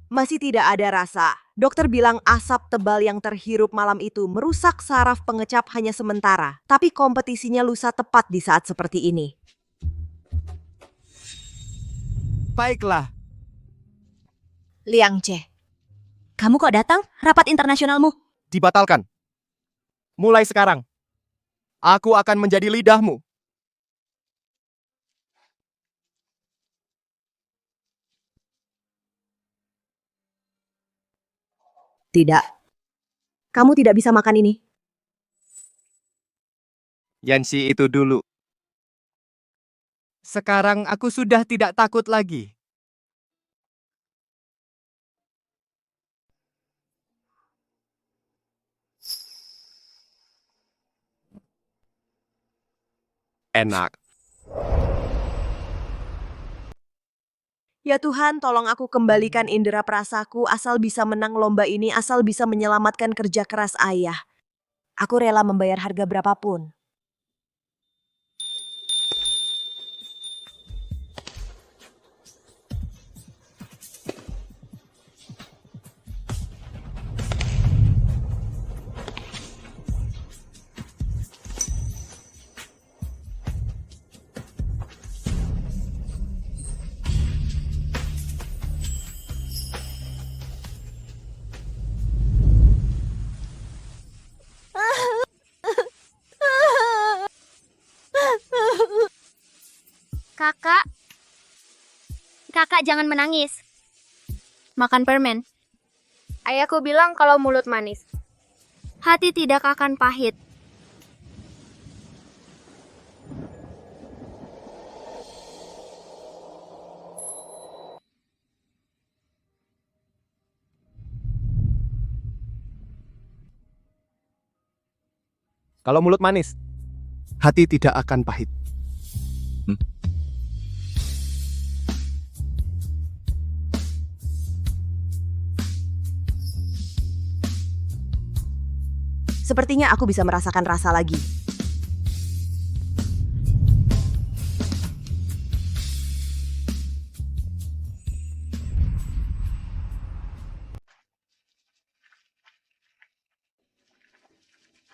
S4: Masih tidak ada rasa. Dokter bilang asap tebal yang terhirup malam itu merusak saraf pengecap hanya sementara. Tapi kompetisinya lusa tepat di saat seperti ini.
S2: Baiklah.
S3: Liang Che, kamu kok datang? Rapat internasionalmu?
S2: Dibatalkan. Mulai sekarang, aku akan menjadi lidahmu.
S4: Tidak. Kamu tidak bisa makan ini.
S2: Yanxi itu dulu. Sekarang aku sudah tidak takut lagi. Enak.
S4: Ya Tuhan, tolong aku kembalikan indera perasaku asal bisa menang lomba ini, asal bisa menyelamatkan kerja keras ayah. Aku rela membayar harga berapapun.
S3: Kakak. Kakak jangan menangis. Makan permen. Ayahku bilang kalau mulut manis, hati tidak akan pahit.
S2: Kalau mulut manis, hati tidak akan pahit.
S4: Sepertinya aku bisa merasakan rasa lagi.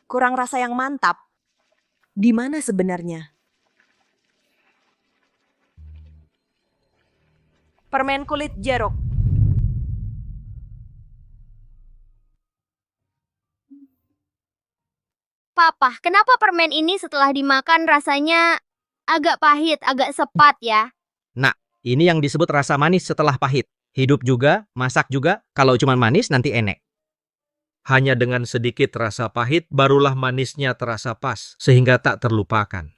S4: Kurang rasa yang mantap. Di mana sebenarnya? Permen kulit jeruk.
S3: Papa, kenapa permen ini setelah dimakan rasanya agak pahit, agak sepat ya?
S12: Nah, ini yang disebut rasa manis setelah pahit. Hidup juga, masak juga, kalau cuma manis nanti enek. Hanya dengan sedikit rasa pahit, barulah manisnya terasa pas, sehingga tak terlupakan.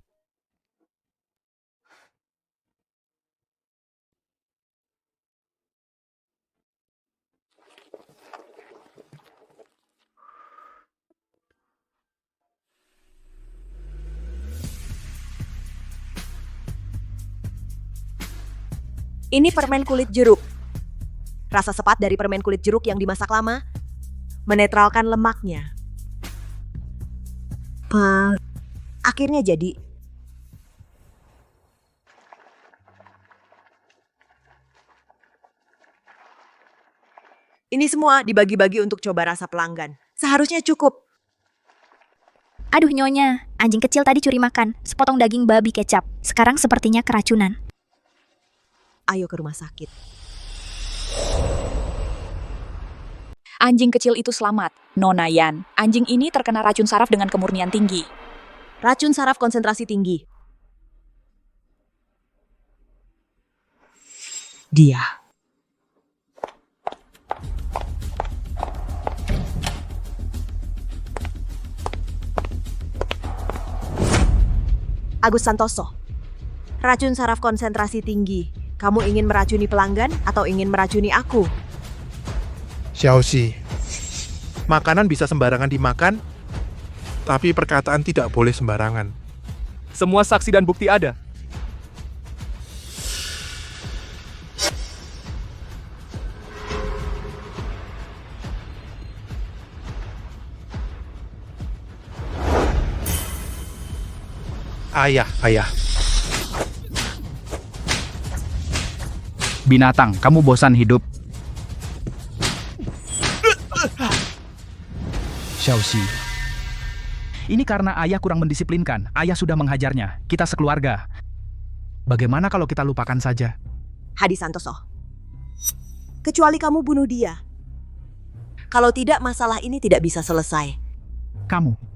S4: Ini permen kulit jeruk. Rasa sepat dari permen kulit jeruk yang dimasak lama menetralkan lemaknya. Akhirnya jadi. Ini semua dibagi-bagi untuk coba rasa pelanggan. Seharusnya cukup.
S3: Aduh nyonya, anjing kecil tadi curi makan sepotong daging babi kecap. Sekarang sepertinya keracunan.
S4: Ayo ke rumah sakit.
S9: Anjing kecil itu selamat. Nona Yan, anjing ini terkena racun saraf dengan kemurnian tinggi.
S4: Racun saraf konsentrasi tinggi. Dia. Agus Santoso. Racun saraf konsentrasi tinggi. Kamu ingin meracuni pelanggan atau ingin meracuni aku?
S6: Xiaoxi, makanan bisa sembarangan dimakan, tapi perkataan tidak boleh sembarangan.
S2: Semua saksi dan bukti ada.
S6: Ayah.
S8: Binatang, kamu bosan hidup. Xiaoxi. Ini karena ayah kurang mendisiplinkan. Ayah sudah menghajarnya. Kita sekeluarga. Bagaimana kalau kita lupakan saja?
S4: Hadi Santoso. Kecuali kamu bunuh dia. Kalau tidak, masalah ini tidak bisa selesai.
S8: Kamu.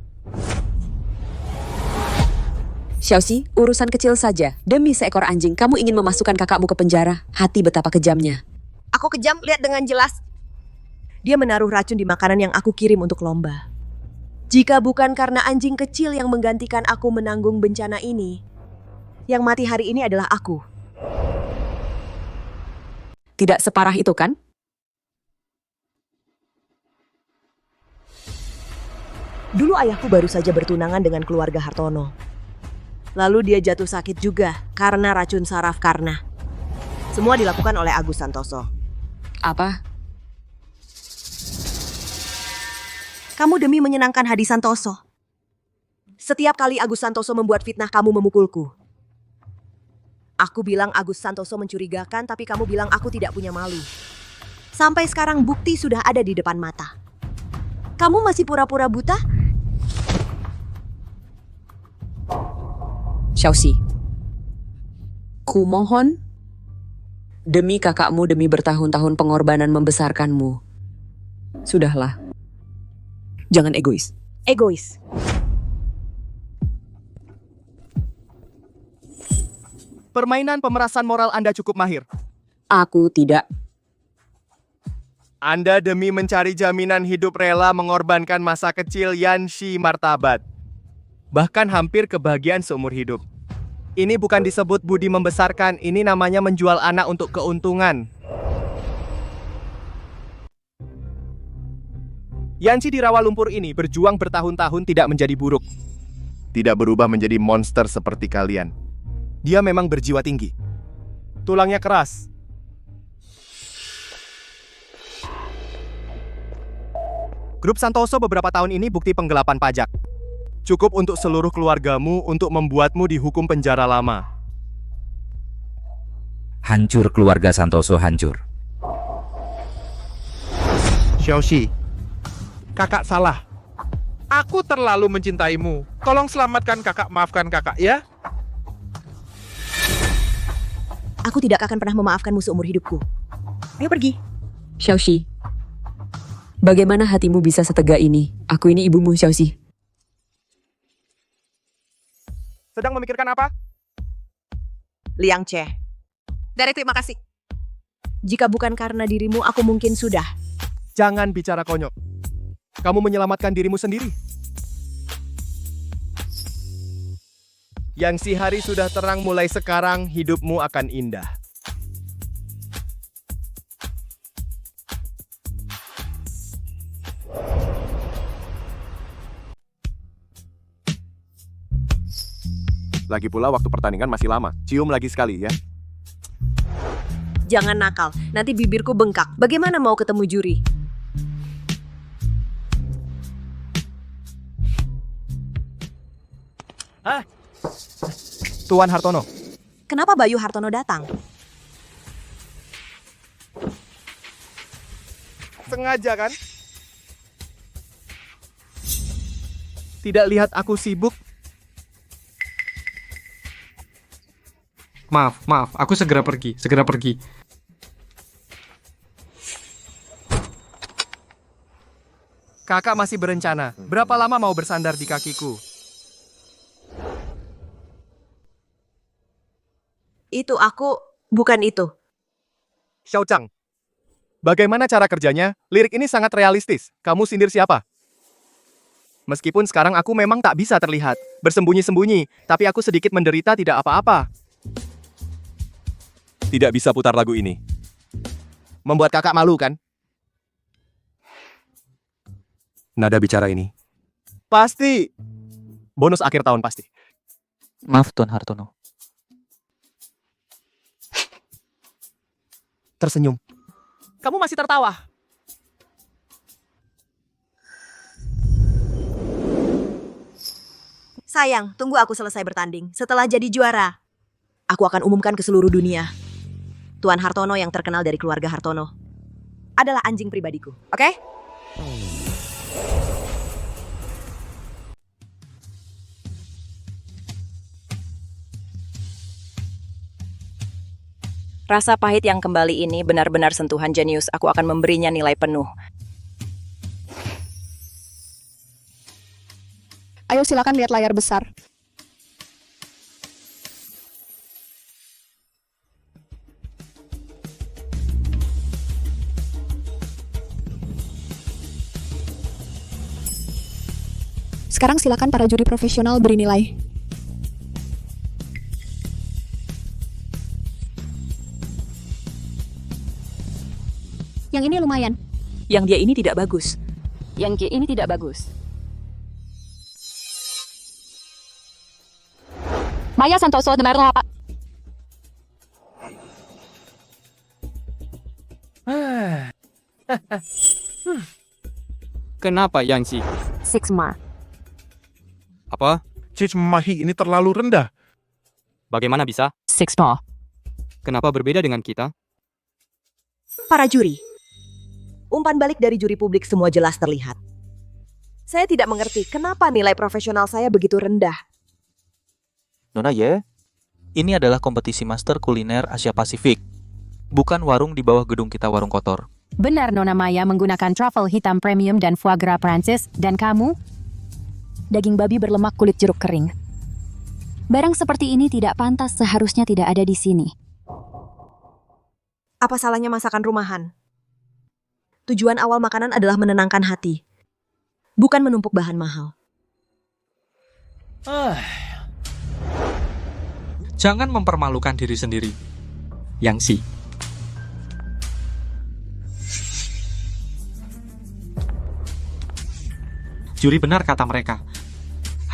S14: Xiaoxi, urusan kecil saja. Demi seekor anjing, kamu ingin memasukkan kakakmu ke penjara. Hati betapa kejamnya.
S4: Aku kejam, lihat dengan jelas. Dia menaruh racun di makanan yang aku kirim untuk lomba. Jika bukan karena anjing kecil yang menggantikan aku menanggung bencana ini, yang mati hari ini adalah aku.
S14: Tidak separah itu kan?
S4: Dulu ayahku baru saja bertunangan dengan keluarga Hartono. Lalu dia jatuh sakit juga karena racun saraf karna. Semua dilakukan oleh Agus Santoso.
S14: Apa?
S4: Kamu demi menyenangkan Hadi Santoso. Setiap kali Agus Santoso membuat fitnah, kamu memukulku. Aku bilang Agus Santoso mencurigakan, tapi kamu bilang aku tidak punya malu. Sampai sekarang bukti sudah ada di depan mata. Kamu masih pura-pura buta?
S14: Xiaoxi, kumohon, demi kakakmu, demi bertahun-tahun pengorbanan membesarkanmu. Sudahlah. Jangan egois.
S4: Egois.
S2: Permainan pemerasan moral Anda cukup mahir.
S14: Aku tidak.
S2: Anda demi mencari jaminan hidup rela mengorbankan masa kecil Yanxi martabat. Bahkan hampir kebahagiaan seumur hidup. Ini bukan disebut budi membesarkan, ini namanya menjual anak untuk keuntungan. Yanxi di rawa lumpur ini berjuang bertahun-tahun tidak menjadi buruk. Tidak berubah menjadi monster seperti kalian. Dia memang berjiwa tinggi. Tulangnya keras. Grup Santoso beberapa tahun ini bukti penggelapan pajak. Cukup untuk seluruh keluargamu untuk membuatmu dihukum penjara lama.
S7: Hancur keluarga Santoso, hancur.
S6: Xiaoxi, kakak salah. Aku terlalu mencintaimu. Tolong selamatkan kakak, maafkan kakak ya.
S4: Aku tidak akan pernah memaafkanmu seumur hidupku. Ayo pergi.
S14: Xiaoxi, bagaimana hatimu bisa setegak ini? Aku ini ibumu, Xiaoxi.
S2: Sedang memikirkan apa?
S4: Liang Che.
S2: Dari terima kasih.
S4: Jika bukan karena dirimu, aku mungkin sudah.
S2: Jangan bicara konyol. Kamu menyelamatkan dirimu sendiri. Yang si hari sudah terang, mulai sekarang hidupmu akan indah. Lagi pula waktu pertandingan masih lama. Cium lagi sekali ya.
S4: Jangan nakal, nanti bibirku bengkak. Bagaimana mau ketemu juri?
S2: Hah? Tuan Hartono.
S4: Kenapa Bayu Hartono datang?
S2: Sengaja kan? Tidak lihat aku sibuk.
S5: Maaf, aku segera pergi.
S2: Kakak masih berencana. Berapa lama mau bersandar di kakiku?
S4: Itu aku, bukan itu.
S2: Xiao Chang. Bagaimana cara kerjanya? Lirik ini sangat realistis. Kamu sindir siapa? Meskipun sekarang aku memang tak bisa terlihat, bersembunyi-sembunyi, tapi aku sedikit menderita tidak apa-apa. Tidak bisa putar lagu ini. Membuat kakak malu kan? Nada bicara ini. Pasti. Bonus akhir tahun pasti.
S17: Maaf, Tuan Hartono.
S2: Tersenyum. Kamu masih tertawa.
S4: Sayang, tunggu aku selesai bertanding. Setelah jadi juara, aku akan umumkan ke seluruh dunia. Tuan Hartono yang terkenal dari keluarga Hartono adalah anjing pribadiku, oke?
S19: Rasa pahit yang kembali ini benar-benar sentuhan jenius. Aku akan memberinya nilai penuh.
S16: Ayo silakan lihat layar besar. Sekarang silakan para juri profesional beri nilai. Yang ini lumayan.
S14: Yang dia ini tidak bagus.
S19: Yang ini tidak bagus.
S13: Maya Santoso dengarlah apa?
S10: Kenapa Yangsi?
S13: Sixma.
S10: Apa?
S6: Cimahi ini terlalu rendah.
S10: Bagaimana bisa?
S13: Sixma.
S10: Kenapa berbeda dengan kita?
S4: Para juri. Umpan balik dari juri publik semua jelas terlihat. Saya tidak mengerti kenapa nilai profesional saya begitu rendah.
S17: Nona Ye, ini adalah kompetisi master kuliner Asia Pasifik. Bukan warung di bawah gedung kita warung kotor.
S13: Benar Nona Maya menggunakan truffle hitam premium dan foie gras Prancis. Dan kamu? Daging babi berlemak kulit jeruk kering. Barang seperti ini tidak pantas, seharusnya tidak ada di sini.
S4: Apa salahnya masakan rumahan? Tujuan awal makanan adalah menenangkan hati, bukan menumpuk bahan mahal.
S5: Jangan mempermalukan diri sendiri. Yangsi. Juri benar kata mereka.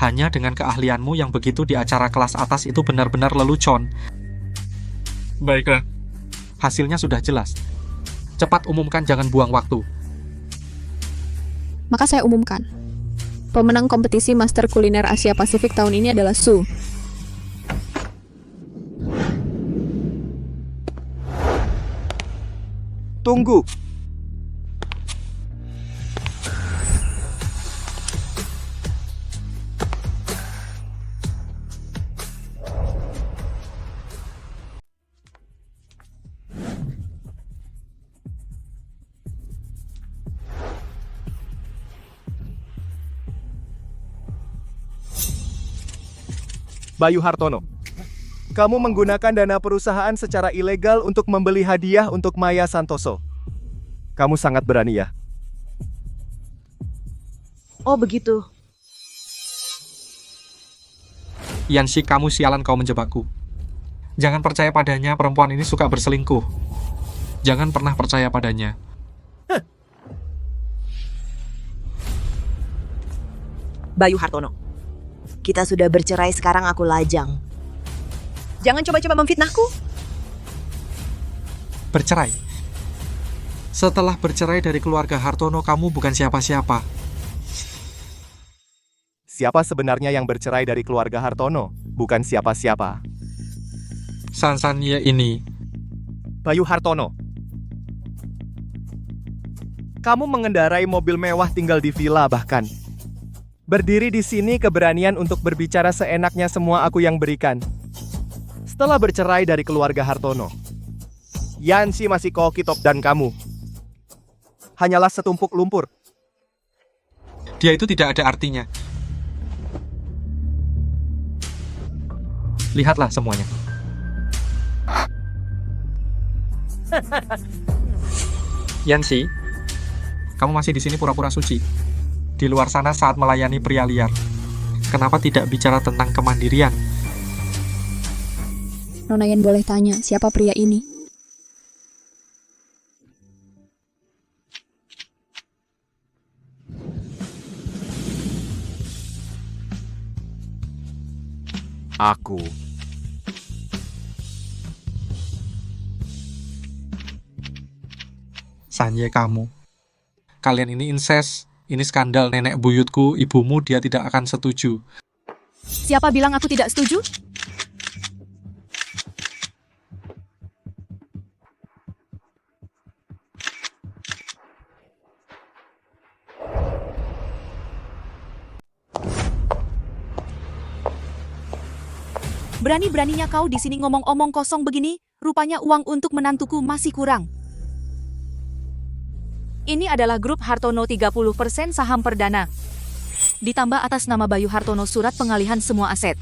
S5: Hanya dengan keahlianmu yang begitu di acara kelas atas itu benar-benar lelucon. Baiklah. Hasilnya sudah jelas. Cepat umumkan, jangan buang waktu.
S16: Maka saya umumkan. Pemenang kompetisi Master Kuliner Asia Pasifik tahun ini adalah Su.
S2: Tunggu. Bayu Hartono, kamu menggunakan dana perusahaan secara ilegal untuk membeli hadiah untuk Maya Santoso. Kamu sangat berani ya?
S4: Oh begitu.
S5: Yansi, kamu sialan, kau menjebakku. Jangan percaya padanya, perempuan ini suka berselingkuh. Jangan pernah percaya padanya.
S4: Bayu Hartono, kita sudah bercerai, sekarang aku lajang. Jangan coba-coba memfitnahku.
S5: Bercerai? Setelah bercerai dari keluarga Hartono, kamu bukan siapa-siapa.
S2: Siapa sebenarnya yang bercerai dari keluarga Hartono? Bukan siapa-siapa.
S5: Sansanya ini.
S2: Bayu Hartono. Kamu mengendarai mobil mewah, tinggal di villa bahkan. Berdiri di sini keberanian untuk berbicara seenaknya, semua aku yang berikan. Setelah bercerai dari keluarga Hartono, Yansi masih koki top dan kamu hanyalah setumpuk lumpur.
S5: Dia itu tidak ada artinya. Lihatlah semuanya. Yansi, kamu masih di sini pura-pura suci. Di luar sana saat melayani pria liar. Kenapa tidak bicara tentang kemandirian?
S16: Nona Yen boleh tanya, siapa pria ini?
S2: Aku.
S5: Sanye, kamu. Kalian ini incest. Ini skandal, nenek buyutku, ibumu, dia tidak akan setuju.
S9: Siapa bilang aku tidak setuju? Berani-beraninya kau di sini ngomong omong kosong begini, rupanya uang untuk menantuku masih kurang. Ini adalah grup Hartono 30% saham perdana. Ditambah atas nama Bayu Hartono surat pengalihan semua aset.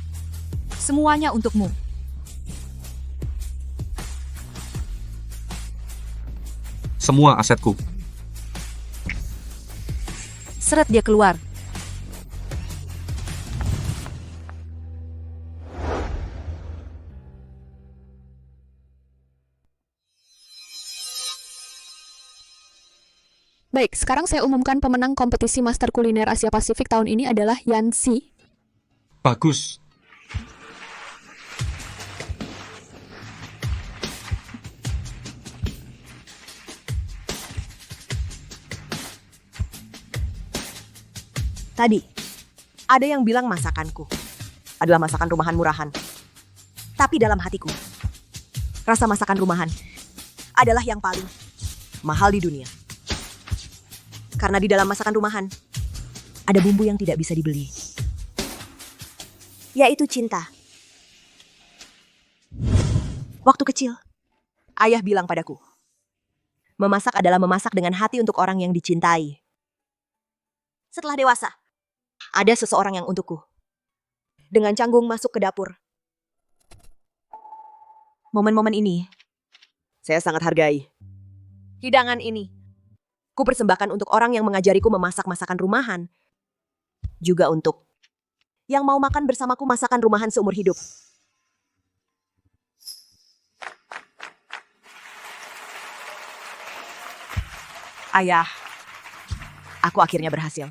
S9: Semuanya untukmu.
S5: Semua asetku.
S9: Seret dia keluar.
S16: Baik, sekarang saya umumkan pemenang kompetisi Master Kuliner Asia Pasifik tahun ini adalah Yansi.
S5: Bagus.
S4: Tadi, ada yang bilang masakanku adalah masakan rumahan murahan. Tapi dalam hatiku, rasa masakan rumahan adalah yang paling mahal di dunia. Karena di dalam masakan rumahan, ada bumbu yang tidak bisa dibeli. Yaitu cinta. Waktu kecil, ayah bilang padaku, memasak adalah memasak dengan hati untuk orang yang dicintai. Setelah dewasa, ada seseorang yang untukku. Dengan canggung masuk ke dapur. Momen-momen ini, saya sangat hargai. Hidangan ini, ku persembahkan untuk orang yang mengajariku memasak masakan rumahan. Juga untuk yang mau makan bersamaku masakan rumahan seumur hidup. Ayah, aku akhirnya berhasil.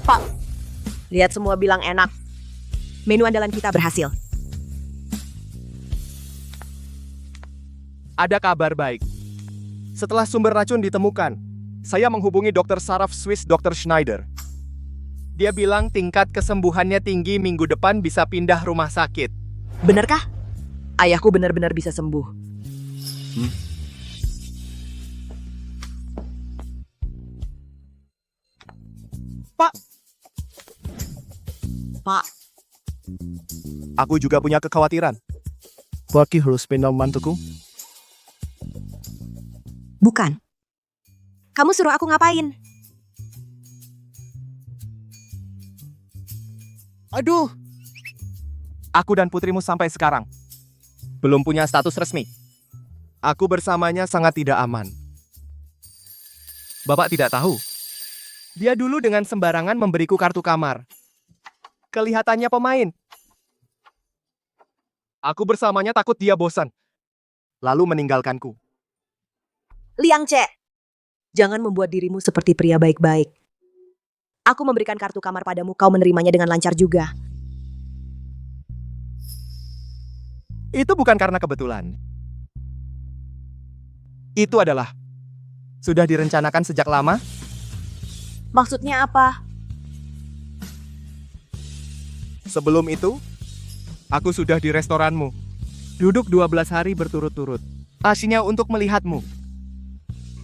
S4: Pak, lihat semua bilang enak. Menu andalan kita berhasil.
S2: Ada kabar baik. Setelah sumber racun ditemukan, saya menghubungi Dr. Saraf Swiss Dr. Schneider. Dia bilang tingkat kesembuhannya tinggi, minggu depan bisa pindah rumah sakit.
S4: Benarkah? Ayahku benar-benar bisa sembuh.
S2: Pak.
S4: Pak.
S2: Aku juga punya kekhawatiran. Paki harus pindah mantuku?
S4: Bukan. Kamu suruh aku ngapain?
S2: Aduh. Aku dan putrimu sampai sekarang belum punya status resmi. Aku bersamanya sangat tidak aman. Bapak tidak tahu. Dia dulu dengan sembarangan memberiku kartu kamar. Kelihatannya pemain. Aku bersamanya takut dia bosan, lalu meninggalkanku.
S4: Liang Ce, jangan membuat dirimu seperti pria baik-baik. Aku memberikan kartu kamar padamu, kau menerimanya dengan lancar juga.
S2: Itu bukan karena kebetulan. Itu adalah sudah direncanakan sejak lama.
S4: Maksudnya apa?
S2: Sebelum itu, aku sudah di restoranmu. Duduk 12 hari berturut-turut. Aslinya untuk melihatmu.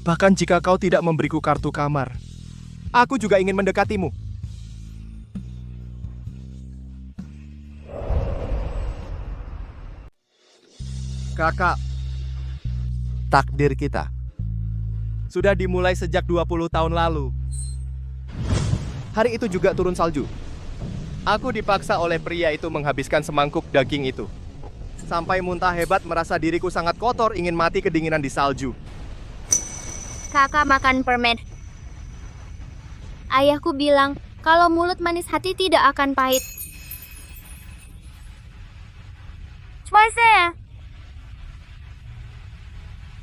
S2: Bahkan jika kau tidak memberiku kartu kamar, aku juga ingin mendekatimu. Kakak, takdir kita sudah dimulai sejak 20 tahun lalu. Hari itu juga turun salju. Aku dipaksa oleh pria itu menghabiskan semangkuk daging itu. Sampai muntah hebat, merasa diriku sangat kotor, ingin mati kedinginan di salju.
S3: Kakak makan permen. Ayahku bilang, kalau mulut manis hati tidak akan pahit. Cuaca.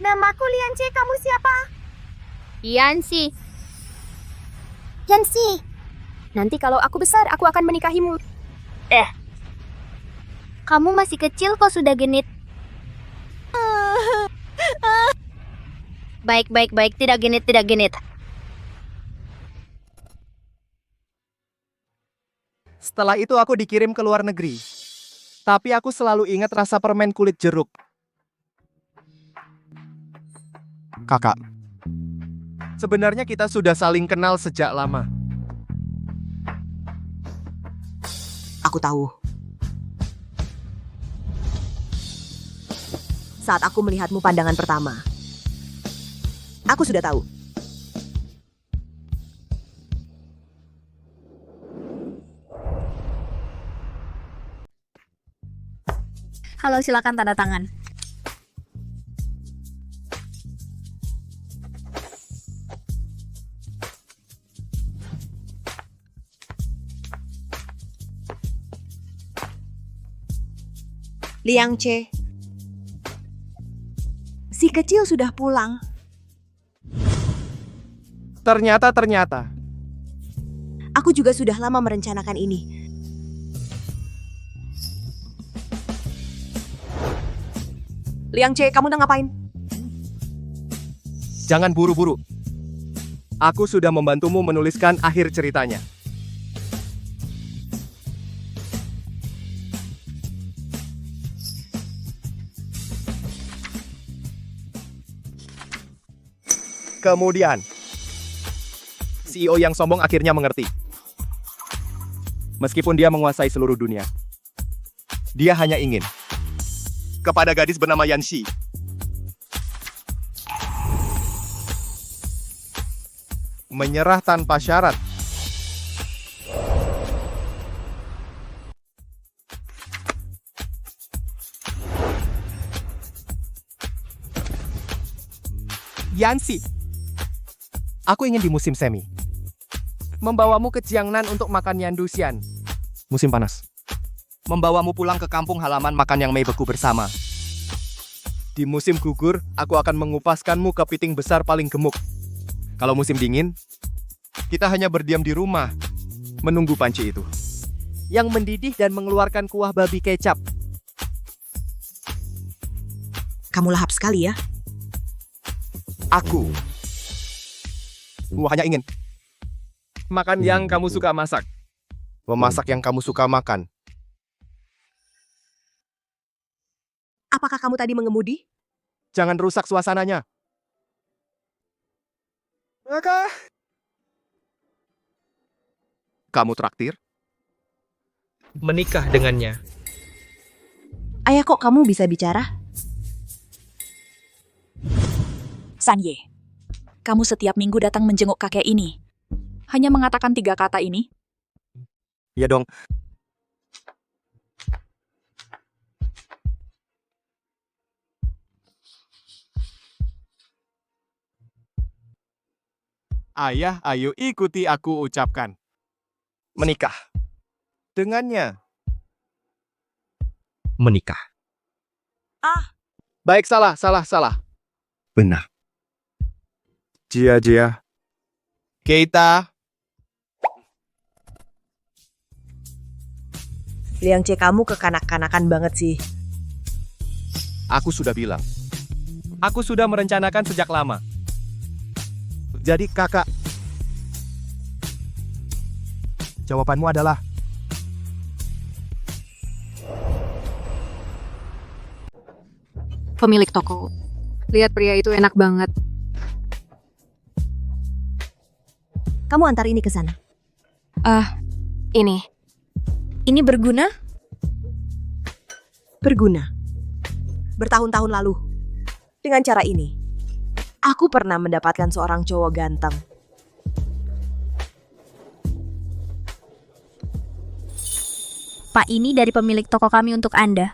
S3: Namaku Lianci, kamu siapa? Yansi.
S16: Yansi, nanti kalau aku besar, aku akan menikahimu.
S3: Kamu masih kecil kok sudah genit. Baik, tidak genit.
S2: Setelah itu aku dikirim ke luar negeri. Tapi aku selalu ingat rasa permen kulit jeruk. Kakak, sebenarnya kita sudah saling kenal sejak lama.
S4: Aku tahu. Saat aku melihatmu pandangan pertama, aku sudah tahu.
S9: Halo, silakan tanda tangan.
S4: Liang Ce, si kecil sudah pulang.
S2: Ternyata.
S4: Aku juga sudah lama merencanakan ini. Liang Ce, kamu udah ngapain?
S2: Jangan buru-buru. Aku sudah membantumu menuliskan akhir ceritanya. Kemudian, CEO yang sombong akhirnya mengerti. Meskipun dia menguasai seluruh dunia, dia hanya ingin kepada gadis bernama Yanxi. Menyerah tanpa syarat. Yanxi, aku ingin di musim semi membawamu ke Jiangnan untuk makan Yanduxian. Musim panas. Membawamu pulang ke kampung halaman makan yang mei beku bersama. Di musim gugur, aku akan mengupaskanmu kepiting besar paling gemuk. Kalau musim dingin, kita hanya berdiam di rumah. menunggu panci itu. Yang mendidih dan mengeluarkan kuah babi kecap.
S4: Kamu lahap sekali ya.
S2: Aku hanya ingin makan yang kamu suka masak. Memasak yang kamu suka makan.
S4: Apakah kamu tadi mengemudi?
S2: Jangan rusak suasananya. Maka kamu traktir?
S12: Menikah dengannya.
S4: Ayah, kok kamu bisa bicara?
S9: Sanye, kamu setiap minggu datang menjenguk kakek ini. Hanya mengatakan 3 kata ini?
S2: Ya dong. Ayah, ayo ikuti aku ucapkan. Menikah. Dengannya.
S12: Menikah.
S2: Baik, salah. Benar. Jia. Keita.
S4: Liang C, kamu kekanak-kanakan banget sih.
S2: Aku sudah bilang. Aku sudah merencanakan sejak lama. Jadi kakak. Jawabanmu adalah
S16: Pemilik toko. Lihat pria itu enak banget.
S4: Kamu antar ini ke sana.
S16: Ini.
S9: Ini berguna?
S4: Berguna. Bertahun-tahun lalu. Dengan cara ini, aku pernah mendapatkan seorang cowok ganteng.
S3: Pak, ini dari pemilik toko kami untuk Anda.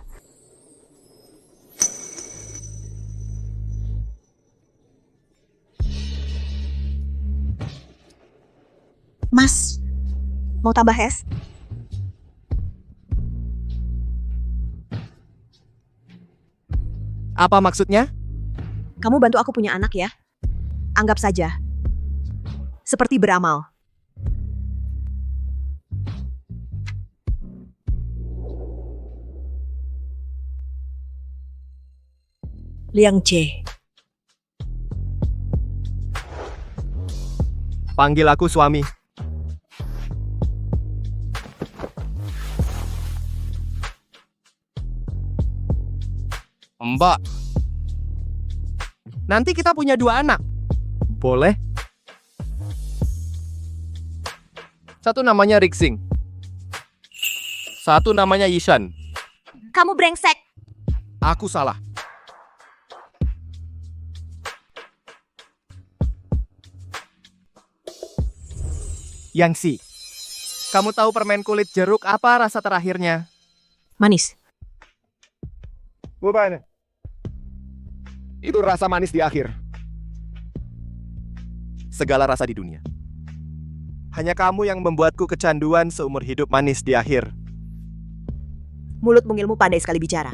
S4: Mas, mau tambah es?
S2: apa maksudnya?
S4: Kamu bantu aku punya anak ya. Anggap saja. Seperti beramal. Liang C.
S2: Panggil aku suami. Mbak. Nanti kita punya 2 anak. Boleh? Satu namanya Rixing. Satu namanya Yishan.
S4: Kamu brengsek.
S2: Aku salah. Yangsi, kamu tahu permen kulit jeruk apa rasa terakhirnya?
S4: Manis.
S2: Bukan. Itu rasa manis di akhir. Segala rasa di dunia. Hanya kamu yang membuatku kecanduan seumur hidup manis di akhir.
S4: Mulut mungilmu pandai sekali bicara.